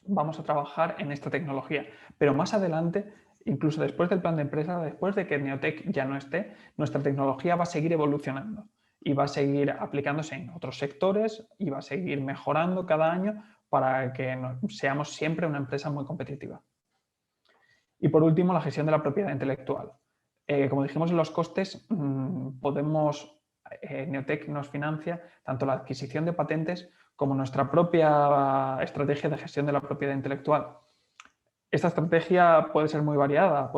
vamos a trabajar en esta tecnología, pero más adelante, incluso después del plan de empresa, después de que Neotec ya no esté, nuestra tecnología va a seguir evolucionando y va a seguir aplicándose en otros sectores y va a seguir mejorando cada año para que seamos siempre una empresa muy competitiva. Y por último, la gestión de la propiedad intelectual. Como dijimos en los costes, Neotec nos financia tanto la adquisición de patentes como nuestra propia estrategia de gestión de la propiedad intelectual. Esta estrategia puede ser muy variada.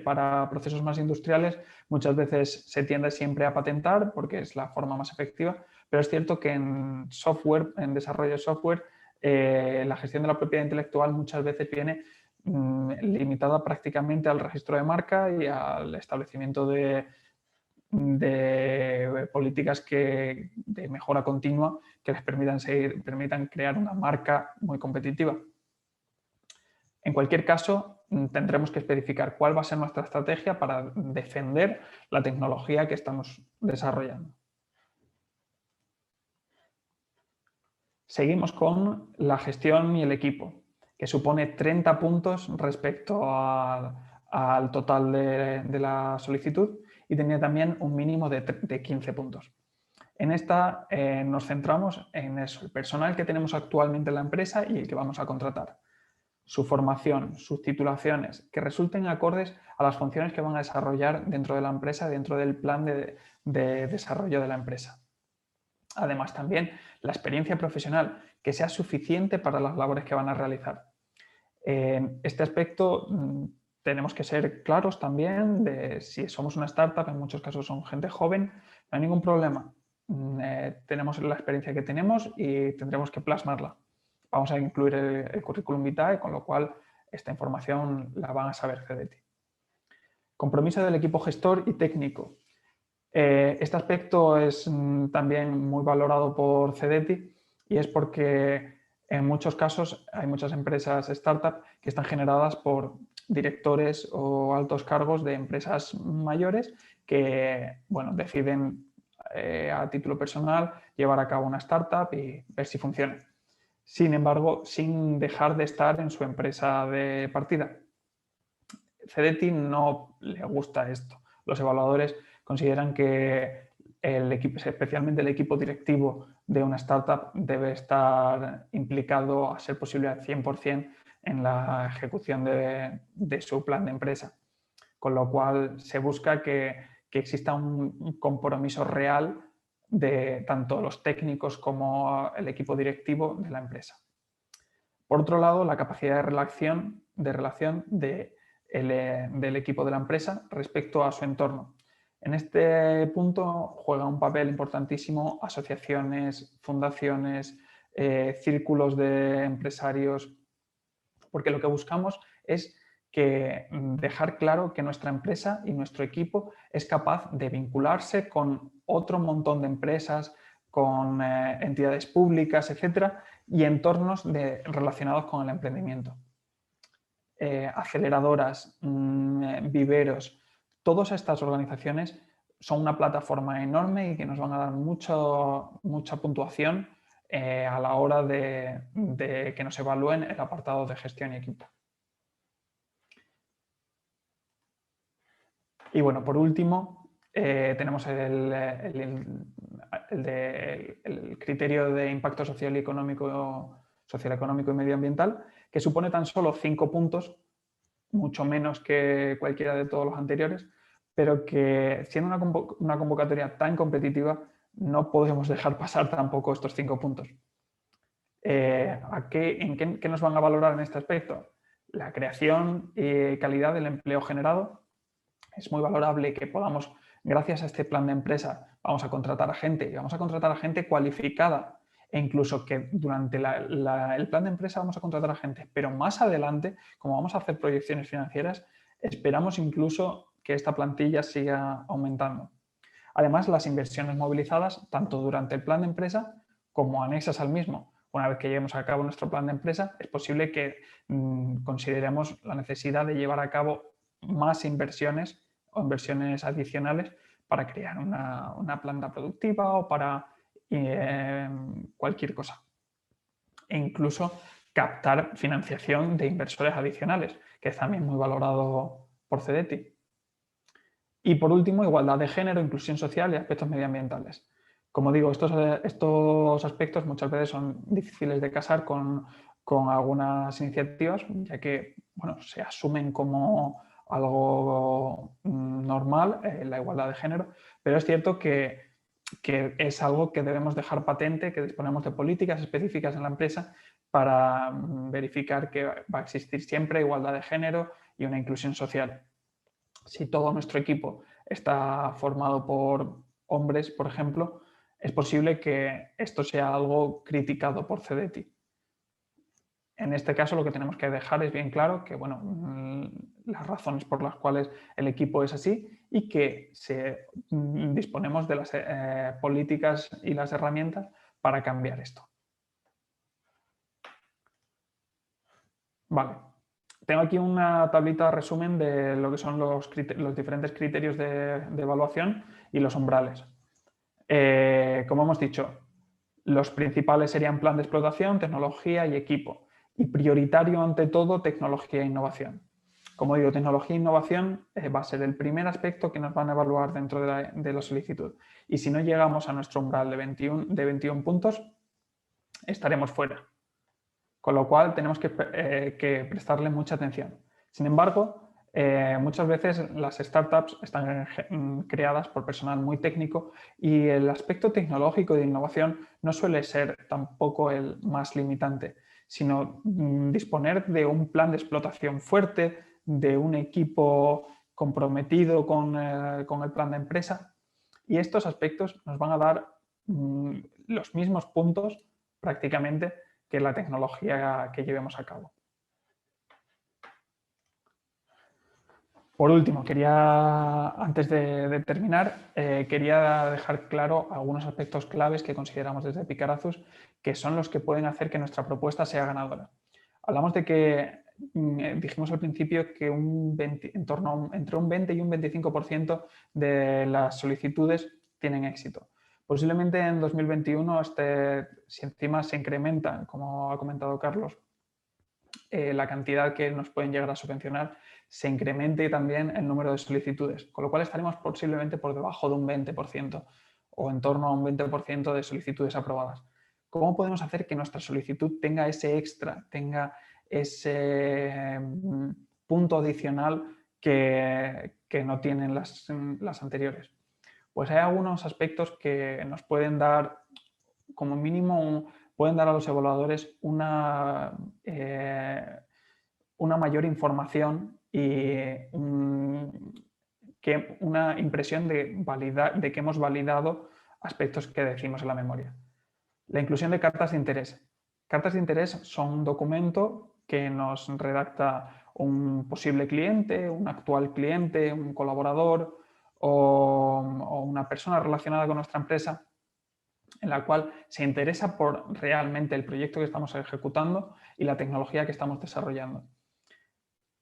Para procesos más industriales muchas veces se tiende siempre a patentar porque es la forma más efectiva, pero es cierto que en software, en desarrollo de software, la gestión de la propiedad intelectual muchas veces viene limitada prácticamente al registro de marca y al establecimiento de políticas de mejora continua que les permitan crear una marca muy competitiva. En cualquier caso, tendremos que especificar cuál va a ser nuestra estrategia para defender la tecnología que estamos desarrollando. Seguimos con la gestión y el equipo, que supone 30 puntos respecto al total de la solicitud y tenía también un mínimo de 15 puntos. En esta nos centramos en eso, el personal que tenemos actualmente en la empresa y el que vamos a contratar. Su formación, sus titulaciones, que resulten acordes a las funciones que van a desarrollar dentro de la empresa, dentro del plan de desarrollo de la empresa. Además, también la experiencia profesional, que sea suficiente para las labores que van a realizar. En este aspecto tenemos que ser claros también de si somos una startup, en muchos casos son gente joven, no hay ningún problema. Tenemos la experiencia que tenemos y tendremos que plasmarla. Vamos a incluir el currículum vitae, con lo cual esta información la van a saber CDT. Compromiso del equipo gestor y técnico. Este aspecto es también muy valorado por CDT y es porque en muchos casos hay muchas empresas startup que están generadas por directores o altos cargos de empresas mayores que deciden a título personal llevar a cabo una startup y ver si funciona. Sin embargo, sin dejar de estar en su empresa de partida. CDTI no le gusta esto. Los evaluadores consideran que el equipo, especialmente el equipo directivo de una startup, debe estar implicado, a ser posible, al 100% en la ejecución de su plan de empresa. Con lo cual se busca que exista un compromiso real de tanto los técnicos como el equipo directivo de la empresa. Por otro lado, la capacidad de relación del equipo de la empresa respecto a su entorno. En este punto juega un papel importantísimo asociaciones, fundaciones, círculos de empresarios, porque lo que buscamos es dejar claro que nuestra empresa y nuestro equipo es capaz de vincularse con otro montón de empresas, con entidades públicas, etcétera, y entornos relacionados con el emprendimiento. Aceleradoras, viveros, todas estas organizaciones son una plataforma enorme y que nos van a dar mucha puntuación a la hora de que nos evalúen el apartado de gestión y equipo. Y bueno, por último, tenemos el criterio de impacto social y económico y medioambiental, que supone tan solo 5 puntos, mucho menos que cualquiera de todos los anteriores, pero que siendo una convocatoria tan competitiva, no podemos dejar pasar tampoco estos 5 puntos. ¿Qué nos van a valorar en este aspecto? La creación y calidad del empleo generado. Es muy valorable que podamos, gracias a este plan de empresa, vamos a contratar a gente y vamos a contratar a gente cualificada, e incluso que durante el plan de empresa vamos a contratar a gente, pero más adelante, como vamos a hacer proyecciones financieras, esperamos incluso que esta plantilla siga aumentando. Además, las inversiones movilizadas, tanto durante el plan de empresa como anexas al mismo. Una vez que llevemos a cabo nuestro plan de empresa, es posible que consideremos la necesidad de llevar a cabo más inversiones o inversiones adicionales para crear una planta productiva o para cualquier cosa. E incluso captar financiación de inversores adicionales, que es también muy valorado por CDTI. Y por último, igualdad de género, inclusión social y aspectos medioambientales. Como digo, estos aspectos muchas veces son difíciles de casar con algunas iniciativas, ya que bueno, se asumen como algo normal, la igualdad de género, pero es cierto que es algo que debemos dejar patente, que disponemos de políticas específicas en la empresa para verificar que va a existir siempre igualdad de género y una inclusión social. Si todo nuestro equipo está formado por hombres, por ejemplo, es posible que esto sea algo criticado por CDTI. En este caso, lo que tenemos que dejar es bien claro que, bueno, las razones por las cuales el equipo es así y que disponemos de las políticas y las herramientas para cambiar esto. Vale. Tengo aquí una tablita de resumen de lo que son los diferentes criterios de evaluación y los umbrales. Como hemos dicho, los principales serían plan de explotación, tecnología y equipo. Y prioritario ante todo, tecnología e innovación. Como digo, tecnología e innovación va a ser el primer aspecto que nos van a evaluar dentro de la solicitud. Y si no llegamos a nuestro umbral de 21 puntos, estaremos fuera. Con lo cual tenemos que prestarle mucha atención. Sin embargo, muchas veces las startups están creadas por personal muy técnico y el aspecto tecnológico de innovación no suele ser tampoco el más limitante, sino disponer de un plan de explotación fuerte, de un equipo comprometido con el plan de empresa, y estos aspectos nos van a dar los mismos puntos prácticamente que la tecnología que llevemos a cabo. Por último, antes de terminar, quería dejar claro algunos aspectos claves que consideramos desde Picarazus que son los que pueden hacer que nuestra propuesta sea ganadora. Hablamos de que, dijimos al principio que entre un 20 y un 25% de las solicitudes tienen éxito. Posiblemente en 2021, si encima se incrementa, como ha comentado Carlos, la cantidad que nos pueden llegar a subvencionar, se incremente también el número de solicitudes, con lo cual estaremos posiblemente por debajo de un 20% o en torno a un 20% de solicitudes aprobadas. ¿Cómo podemos hacer que nuestra solicitud tenga ese extra, tenga ese punto adicional que no tienen las anteriores? Pues hay algunos aspectos que nos pueden dar, como mínimo, pueden dar a los evaluadores una mayor información y una impresión de que hemos validado aspectos que decimos en la memoria. La inclusión de cartas de interés. Cartas de interés son un documento que nos redacta un posible cliente, un actual cliente, un colaborador o una persona relacionada con nuestra empresa, en la cual se interesa por realmente el proyecto que estamos ejecutando y la tecnología que estamos desarrollando.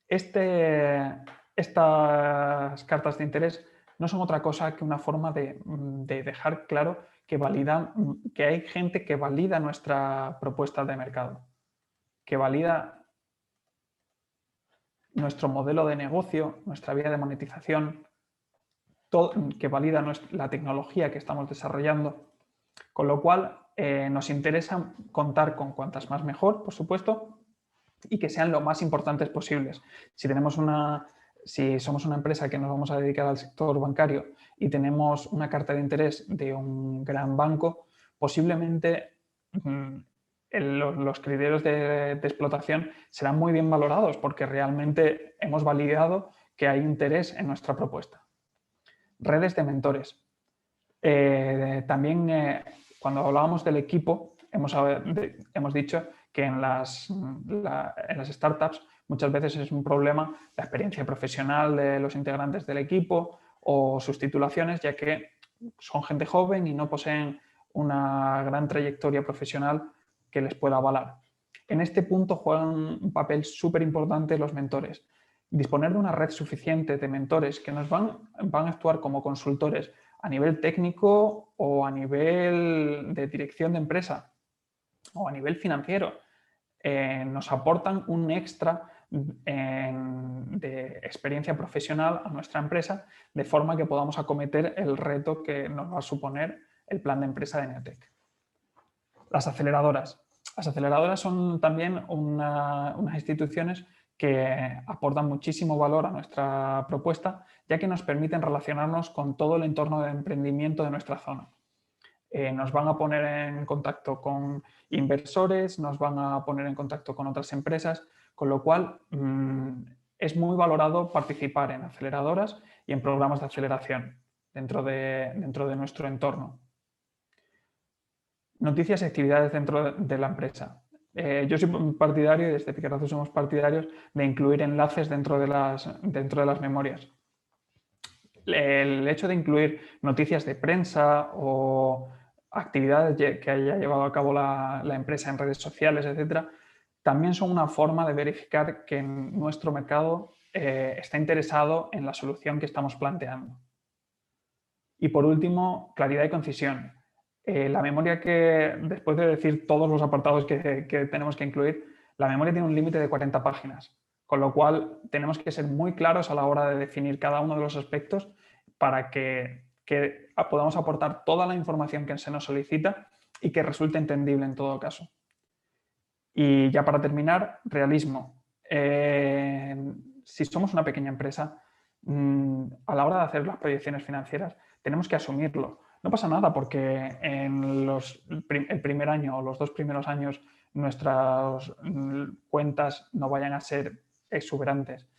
Estas cartas de interés no son otra cosa que una forma de dejar claro que hay gente que valida nuestra propuesta de mercado, que valida nuestro modelo de negocio, nuestra vía de monetización, que valida la tecnología que estamos desarrollando, con lo cual nos interesa contar con cuantas más mejor, por supuesto, y que sean lo más importantes posibles. Si somos una empresa que nos vamos a dedicar al sector bancario y tenemos una carta de interés de un gran banco, posiblemente los criterios de explotación serán muy bien valorados porque realmente hemos validado que hay interés en nuestra propuesta. Redes de mentores. También cuando hablábamos del equipo, hemos dicho que en las startups muchas veces es un problema la experiencia profesional de los integrantes del equipo o sus titulaciones, ya que son gente joven y no poseen una gran trayectoria profesional que les pueda avalar. En este punto juegan un papel súper importante los mentores. Disponer de una red suficiente de mentores que nos van a actuar como consultores a nivel técnico o a nivel de dirección de empresa o a nivel financiero, nos aportan un extra de experiencia profesional a nuestra empresa, de forma que podamos acometer el reto que nos va a suponer el plan de empresa de Neotec. Las aceleradoras. Las aceleradoras son también unas instituciones que aportan muchísimo valor a nuestra propuesta, ya que nos permiten relacionarnos con todo el entorno de emprendimiento de nuestra zona. Nos van a poner en contacto con inversores, nos van a poner en contacto con otras empresas, con lo cual es muy valorado participar en aceleradoras y en programas de aceleración dentro de nuestro entorno. Noticias y actividades dentro de la empresa. Yo soy partidario, y desde Picarazú somos partidarios, de incluir enlaces dentro de las memorias. El hecho de incluir noticias de prensa o actividades que haya llevado a cabo la empresa en redes sociales, etcétera, también son una forma de verificar que nuestro mercado está interesado en la solución que estamos planteando. Y por último, claridad y concisión. La memoria después de decir todos los apartados que tenemos que incluir, la memoria tiene un límite de 40 páginas, con lo cual tenemos que ser muy claros a la hora de definir cada uno de los aspectos para que podamos aportar toda la información que se nos solicita y que resulte entendible en todo caso. Y ya para terminar, realismo. Si somos una pequeña empresa, a la hora de hacer las proyecciones financieras, tenemos que asumirlo. No pasa nada porque en el primer año o los 2 primeros años nuestras cuentas no vayan a ser exuberantes.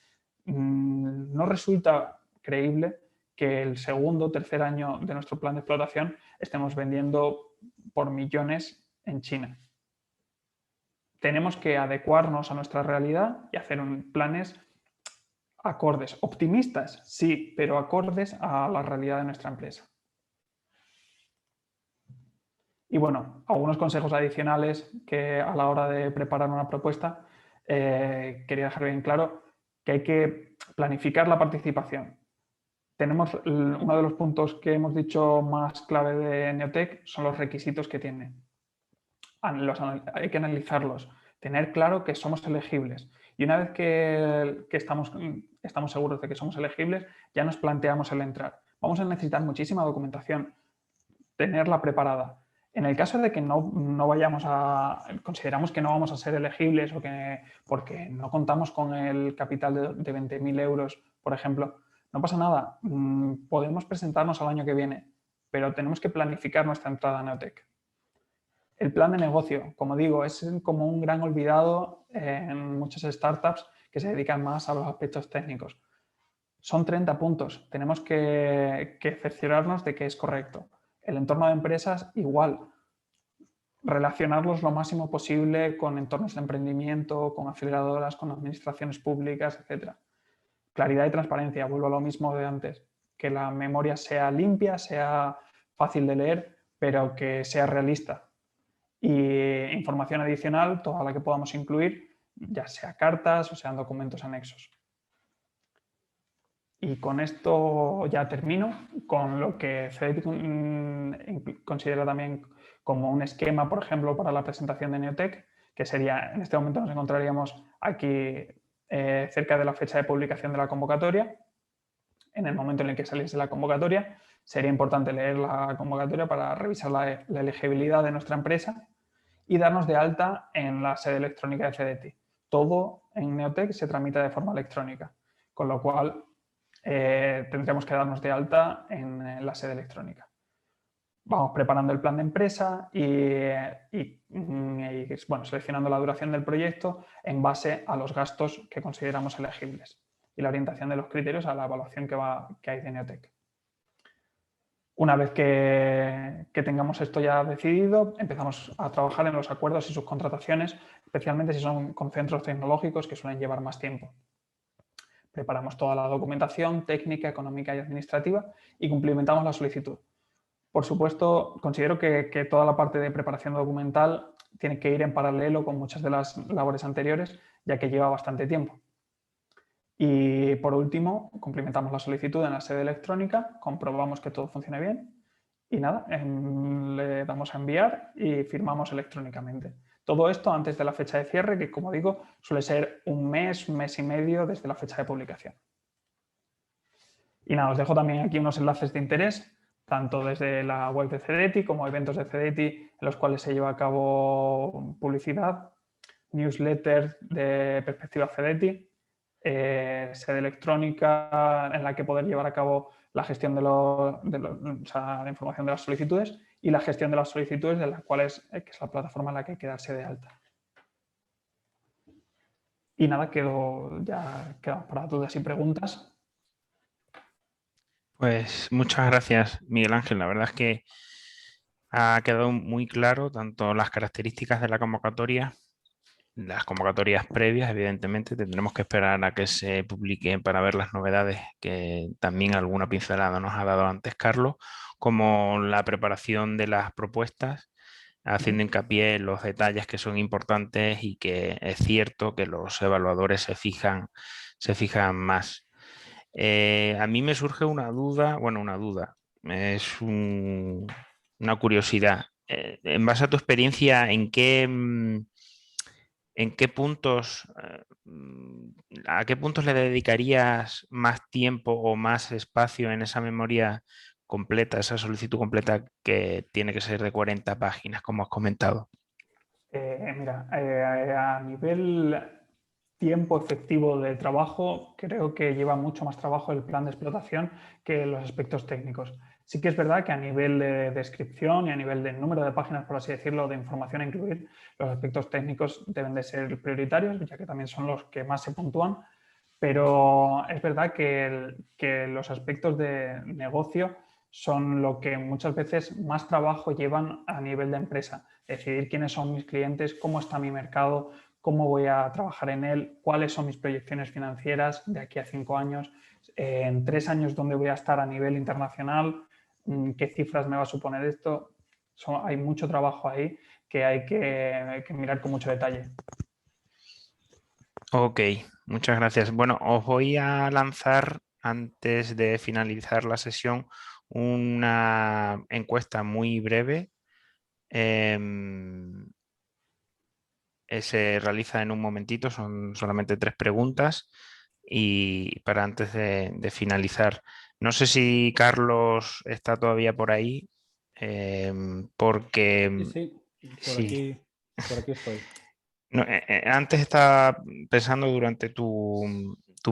No resulta creíble que el segundo o tercer año de nuestro plan de explotación estemos vendiendo por millones en China. Tenemos que adecuarnos a nuestra realidad y hacer planes acordes, optimistas, sí, pero acordes a la realidad de nuestra empresa. Y bueno, algunos consejos adicionales que a la hora de preparar una propuesta quería dejar bien claro que hay que planificar la participación. Uno de los puntos que hemos dicho más clave de Neotec son los requisitos que tiene. Hay que analizarlos. tener claro que somos elegibles. Y una vez que estamos seguros de que somos elegibles, ya nos planteamos el entrar. Vamos a necesitar muchísima documentación, tenerla preparada. En el caso de que consideramos que no vamos a ser elegibles o que porque no contamos con el capital de 20.000 euros, por ejemplo, no pasa nada. Podemos presentarnos al año que viene, pero tenemos que planificar nuestra entrada a Neotec. El plan de negocio, como digo, es como un gran olvidado en muchas startups que se dedican más a los aspectos técnicos. Son 30 puntos. Tenemos que cerciorarnos de que es correcto. El entorno de empresas, igual. Relacionarlos lo máximo posible con entornos de emprendimiento, con aceleradoras, con administraciones públicas, etc. Claridad y transparencia, vuelvo a lo mismo de antes. Que la memoria sea limpia, sea fácil de leer, pero que sea realista. Y información adicional, toda la que podamos incluir, ya sea cartas o sean documentos anexos. Y con esto ya termino, con lo que CDT considera también como un esquema, por ejemplo, para la presentación de Neotec, que sería, en este momento nos encontraríamos aquí cerca de la fecha de publicación de la convocatoria. En el momento en el que saliese la convocatoria, sería importante leer la convocatoria para revisar la elegibilidad de nuestra empresa y darnos de alta en la sede electrónica de CDT. Todo en Neotec se tramita de forma electrónica, con lo cual tendremos que darnos de alta en la sede electrónica. Vamos preparando el plan de empresa y bueno, seleccionando la duración del proyecto en base a los gastos que consideramos elegibles y la orientación de los criterios a la evaluación que hay de Neotec. Una vez que tengamos esto ya decidido, empezamos a trabajar en los acuerdos y subcontrataciones, especialmente si son con centros tecnológicos que suelen llevar más tiempo. Preparamos toda la documentación técnica, económica y administrativa y cumplimentamos la solicitud. Por supuesto, considero que toda la parte de preparación documental tiene que ir en paralelo con muchas de las labores anteriores, ya que lleva bastante tiempo. Y por último, cumplimentamos la solicitud en la sede electrónica, comprobamos que todo funcione bien y nada, le damos a enviar y firmamos electrónicamente. Todo esto antes de la fecha de cierre, que como digo, suele ser un mes y medio desde la fecha de publicación. Y nada, os dejo también aquí unos enlaces de interés, tanto desde la web de CDT como eventos de CDT en los cuales se lleva a cabo publicidad, newsletters de Perspectiva CDT, sede electrónica en la que poder llevar a cabo la gestión de la información de las solicitudes y la gestión de las solicitudes de las cuales que es la plataforma en la que hay que darse de alta. Y nada, quedo para dudas y preguntas. Pues muchas gracias, Miguel Ángel. La verdad es que ha quedado muy claro tanto las características de la convocatoria, las convocatorias previas, evidentemente, tendremos que esperar a que se publiquen para ver las novedades que también alguna pincelada nos ha dado antes Carlos, como la preparación de las propuestas, haciendo hincapié en los detalles que son importantes y que es cierto que los evaluadores se fijan más. A mí me surge una duda, es una curiosidad. En base a tu experiencia, ¿a qué puntos le dedicarías más tiempo o más espacio en esa memoria completa, esa solicitud completa que tiene que ser de 40 páginas, como has comentado? A nivel tiempo efectivo de trabajo, creo que lleva mucho más trabajo el plan de explotación que los aspectos técnicos. Sí que es verdad que a nivel de descripción y a nivel del número de páginas, por así decirlo, de información a incluir, los aspectos técnicos deben de ser prioritarios, ya que también son los que más se puntúan, pero es verdad que los aspectos de negocio son lo que muchas veces más trabajo llevan a nivel de empresa. Decidir quiénes son mis clientes, cómo está mi mercado, cómo voy a trabajar en él, cuáles son mis proyecciones financieras de aquí a 5 años, en 3 años dónde voy a estar a nivel internacional, qué cifras me va a suponer esto. Hay mucho trabajo ahí que hay que mirar con mucho detalle. Ok, muchas gracias. Bueno, os voy a lanzar, antes de finalizar la sesión, una encuesta muy breve. se realiza en un momentito, son solamente 3 preguntas y para antes de finalizar. No sé si Carlos está todavía por ahí, porque Sí, sí. por aquí estoy. No, antes estaba pensando durante tu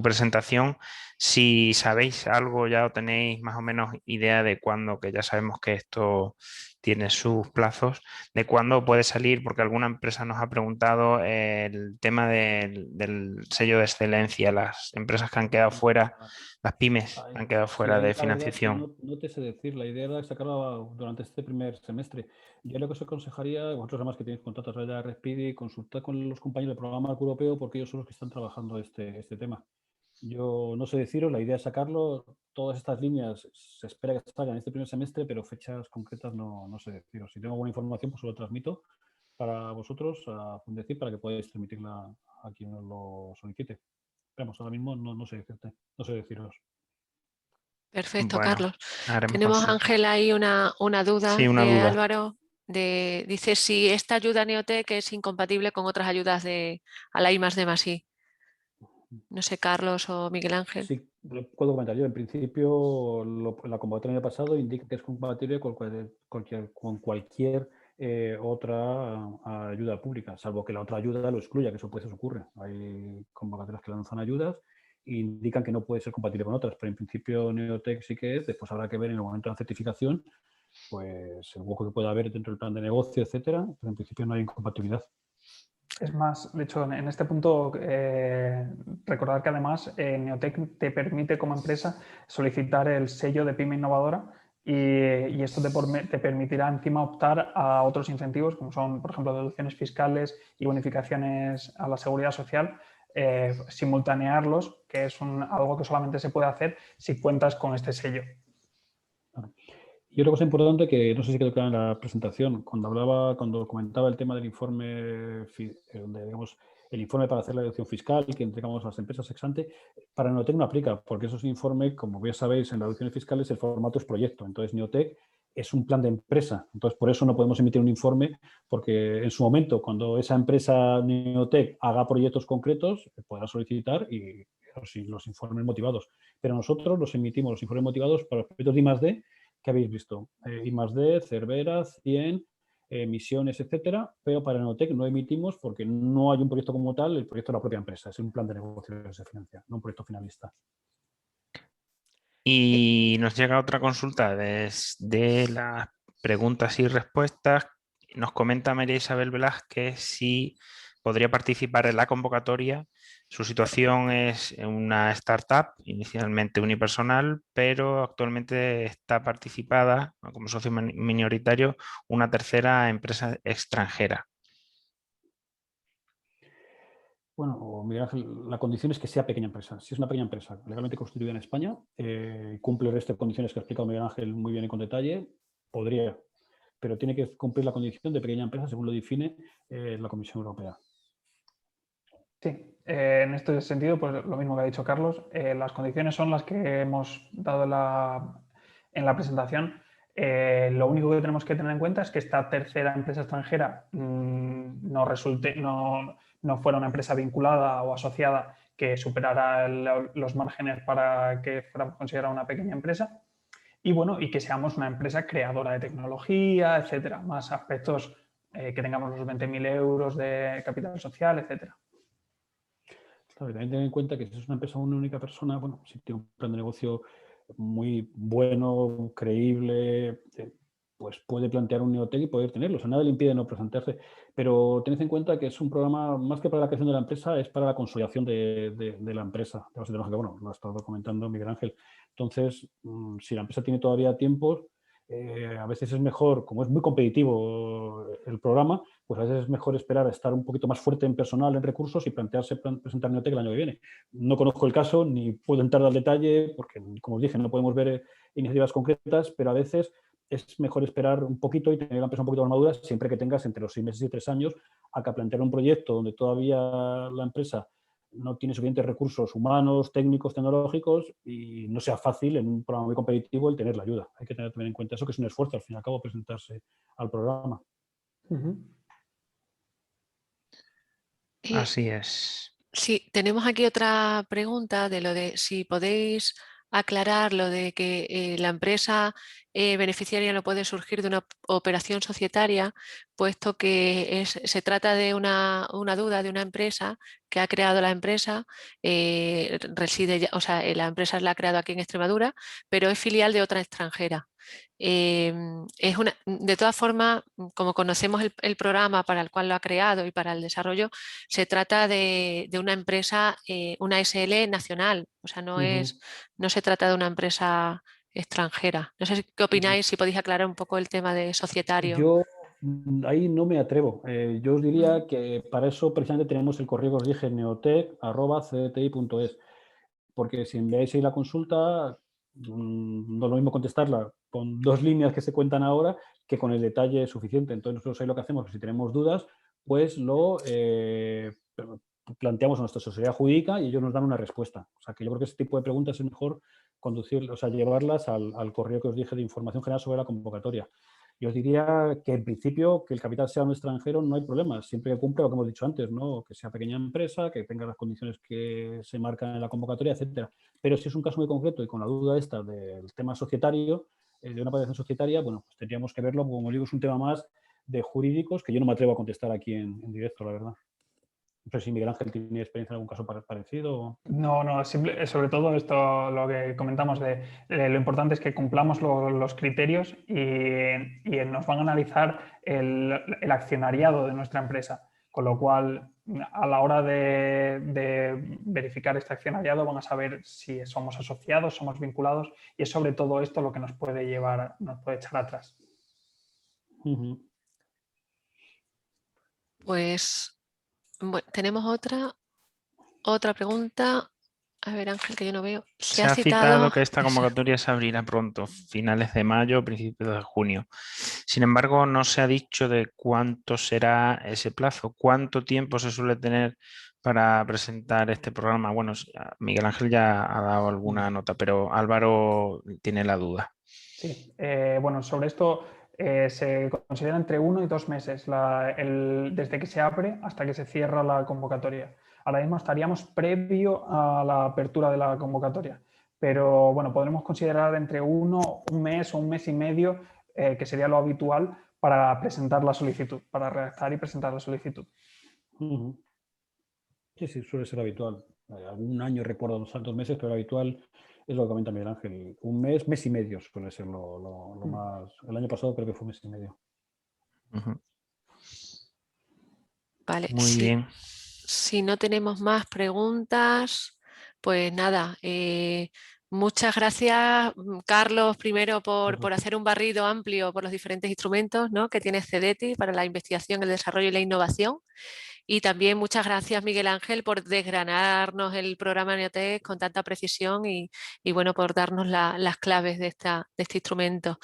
presentación si sabéis algo ya o tenéis más o menos idea de cuándo, que ya sabemos que esto tiene sus plazos, de cuándo puede salir, porque alguna empresa nos ha preguntado el tema del sello de excelencia, las empresas que han quedado fuera, las pymes Ay, han quedado sí, fuera ahí de la verdad es que financiación. no te sé decir. La idea era sacarla durante este primer semestre. Yo lo que os aconsejaría, vosotros además que tenéis contactos a Red Speedy, consultad con los compañeros del programa Marco Europeo porque ellos son los que están trabajando este tema. Yo no sé deciros, la idea es sacarlo. Todas estas líneas se espera que salgan este primer semestre, pero fechas concretas no sé deciros. Si tengo alguna información, pues os lo transmito para vosotros, a Fundecid, para que podáis transmitirla a quien os lo solicite. Vamos, ahora mismo no sé decirte, no sé deciros. Perfecto, Bueno, Carlos. haremos Tenemos, así. Ángel, ahí una Sí, duda una de duda. Álvaro. Dice si esta ayuda Neotec es incompatible con otras ayudas a la I+D+I. No sé, Carlos o Miguel Ángel. Sí, lo puedo comentar yo. En principio, la convocatoria del año pasado indica que es compatible con cualquier otra ayuda pública, salvo que la otra ayuda lo excluya, que eso pues eso ocurre. Hay convocatorias que lanzan ayudas e indican que no puede ser compatible con otras, pero en principio Neotec sí que es. Después habrá que ver en el momento de la certificación, pues el hueco que pueda haber dentro del plan de negocio, etcétera, pero en principio no hay incompatibilidad. Es más, de hecho, en este punto, recordar que además Neotec te permite como empresa solicitar el sello de PYME innovadora y esto te permitirá encima optar a otros incentivos, como son, por ejemplo, deducciones fiscales y bonificaciones a la seguridad social, simultanearlos, que es algo que solamente se puede hacer si cuentas con este sello. Y otra cosa importante que no sé si quedó claro en la presentación, cuando comentaba el tema del informe, digamos, el informe para hacer la deducción fiscal que entregamos a las empresas ex ante, para Neotec no aplica, porque eso es un informe, como bien sabéis, en las deducciones fiscales el formato es proyecto. Entonces, Neotec es un plan de empresa. Entonces, por eso no podemos emitir un informe, porque en su momento, cuando esa empresa Neotec haga proyectos concretos, podrá solicitar y los informes motivados. Pero nosotros los emitimos, los informes motivados, para los proyectos de I+D, que habéis visto, I+D, Cervera, 100, misiones, etcétera, pero para Neotec no emitimos porque no hay un proyecto como tal, el proyecto de la propia empresa, es un plan de negocio que se financia, no un proyecto finalista. Y nos llega otra consulta desde las preguntas y respuestas. Nos comenta María Isabel Velázquez si podría participar en la convocatoria. Su situación es una startup, inicialmente unipersonal, pero actualmente está participada como socio minoritario una tercera empresa extranjera. Bueno, Miguel Ángel, la condición es que sea pequeña empresa. Si es una pequeña empresa legalmente constituida en España, cumple el resto de condiciones que ha explicado Miguel Ángel muy bien y con detalle, podría, pero tiene que cumplir la condición de pequeña empresa según lo define la Comisión Europea. Sí, en este sentido, pues lo mismo que ha dicho Carlos, las condiciones son las que hemos dado en la presentación. Lo único que tenemos que tener en cuenta es que esta tercera empresa extranjera no fuera una empresa vinculada o asociada que superara los márgenes para que fuera considerada una pequeña empresa. Y bueno, y que seamos una empresa creadora de tecnología, etcétera, más aspectos que tengamos los 20.000 euros de capital social, etcétera. Claro, y también tener en cuenta que si es una empresa una única persona, bueno, si tiene un plan de negocio muy bueno, creíble, pues puede plantear un Neotec y poder tenerlo. O sea, nada le impide no presentarse. Pero tened en cuenta que es un programa, más que para la creación de la empresa, es para la consolidación de la empresa. Bueno, lo ha estado comentando Miguel Ángel. Entonces, si la empresa tiene todavía tiempos, a veces es mejor, como es muy competitivo el programa, pues a veces es mejor esperar a estar un poquito más fuerte en personal, en recursos y plantearse presentar Neotec el año que viene. No conozco el caso ni puedo entrar al detalle porque, como os dije, no podemos ver iniciativas concretas, pero a veces es mejor esperar un poquito y tener la empresa un poquito más madura siempre que tengas entre los 6 meses y 3 años a que plantear un proyecto donde todavía la empresa no tiene suficientes recursos humanos, técnicos, tecnológicos y no sea fácil en un programa muy competitivo el tener la ayuda. Hay que tener también en cuenta eso, que es un esfuerzo al fin y al cabo presentarse al programa. Así es. Sí, tenemos aquí otra pregunta de lo de si podéis aclarar lo de que la empresa beneficiaria no puede surgir de una operación societaria, puesto que se trata de una duda de una empresa que ha creado la empresa, reside, o sea, la empresa la ha creado aquí en Extremadura, pero es filial de otra extranjera. De todas formas, como conocemos el programa para el cual lo ha creado y para el desarrollo, se trata de una empresa, una SL nacional, o sea, no se trata de una empresa extranjera. No sé qué opináis, si podéis aclarar un poco el tema de societario. Yo ahí no me atrevo. Yo os diría que para eso precisamente tenemos el correo que os dije, neotec@cdti.es, porque si enviáis ahí la consulta, no es lo mismo contestarla con 2 líneas que se cuentan ahora que con el detalle suficiente. Entonces nosotros ahí lo que hacemos, si tenemos dudas, pues lo planteamos a nuestra sociedad jurídica y ellos nos dan una respuesta. O sea, que yo creo que ese tipo de preguntas es mejor llevarlas al correo que os dije de información general sobre la convocatoria. Yo os diría que en principio que el capital sea un extranjero no hay problema, siempre que cumpla lo que hemos dicho antes, ¿no? Que sea pequeña empresa, que tenga las condiciones que se marcan en la convocatoria, etcétera. Pero si es un caso muy concreto y con la duda esta del tema societario, de una participación societaria, bueno, pues tendríamos que verlo, como digo, es un tema más de jurídicos que yo no me atrevo a contestar aquí en directo, la verdad. No sé si Miguel Ángel tiene experiencia en algún caso parecido. No, sobre todo esto, lo que comentamos de lo importante es que cumplamos los criterios y nos van a analizar el accionariado de nuestra empresa, con lo cual a la hora de verificar este accionariado van a saber si somos asociados, somos vinculados, y es sobre todo esto lo que nos puede echar atrás. Pues bueno, tenemos otra pregunta. A ver, Ángel, que yo no veo. Se ha citado que esta convocatoria se abrirá pronto, finales de mayo, principios de junio. Sin embargo, no se ha dicho de cuánto será ese plazo, cuánto tiempo se suele tener para presentar este programa. Bueno, Miguel Ángel ya ha dado alguna nota, pero Álvaro tiene la duda. Sí, bueno, sobre esto se considera entre 1 y 2 meses desde que se abre hasta que se cierra la convocatoria. Ahora mismo estaríamos previo a la apertura de la convocatoria, pero bueno, podremos considerar entre un mes o un mes y medio, que sería lo habitual para presentar la solicitud, para redactar y presentar la solicitud. Sí, suele ser habitual. Algún año recuerdo 2 meses, pero habitual es lo que comenta Miguel Ángel. Un mes, mes y medio suele ser lo más. El año pasado creo que fue mes y medio. Vale, muy bien. Si no tenemos más preguntas, pues nada, muchas gracias, Carlos, primero por hacer un barrido amplio por los diferentes instrumentos, ¿no?, que tiene CDTI para la investigación, el desarrollo y la innovación. Y también muchas gracias, Miguel Ángel, por desgranarnos el programa Neotec con tanta precisión y bueno, por darnos las claves de este instrumento.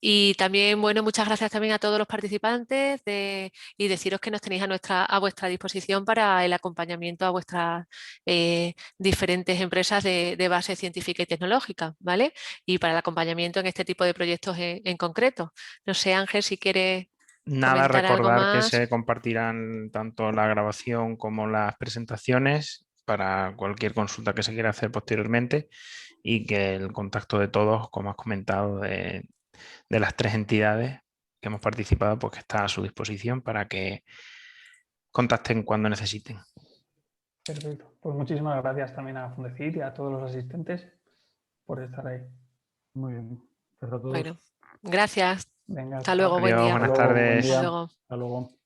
Y también, bueno, muchas gracias también a todos los participantes y deciros que nos tenéis a vuestra disposición para el acompañamiento a vuestras diferentes empresas de base científica y tecnológica, ¿vale? Y para el acompañamiento en este tipo de proyectos en concreto. No sé, Ángel, si quieres... Nada, recordar que se compartirán tanto la grabación como las presentaciones para cualquier consulta que se quiera hacer posteriormente y que el contacto de todos, como has comentado, de las 3 entidades que hemos participado, pues que está a su disposición para que contacten cuando necesiten. Perfecto. Pues muchísimas gracias también a Fundecit y a todos los asistentes por estar ahí. Muy bien. Gracias a todos. Bueno, gracias. Venga, hasta luego, buen día. Buenas tardes. Hasta luego. Hasta luego.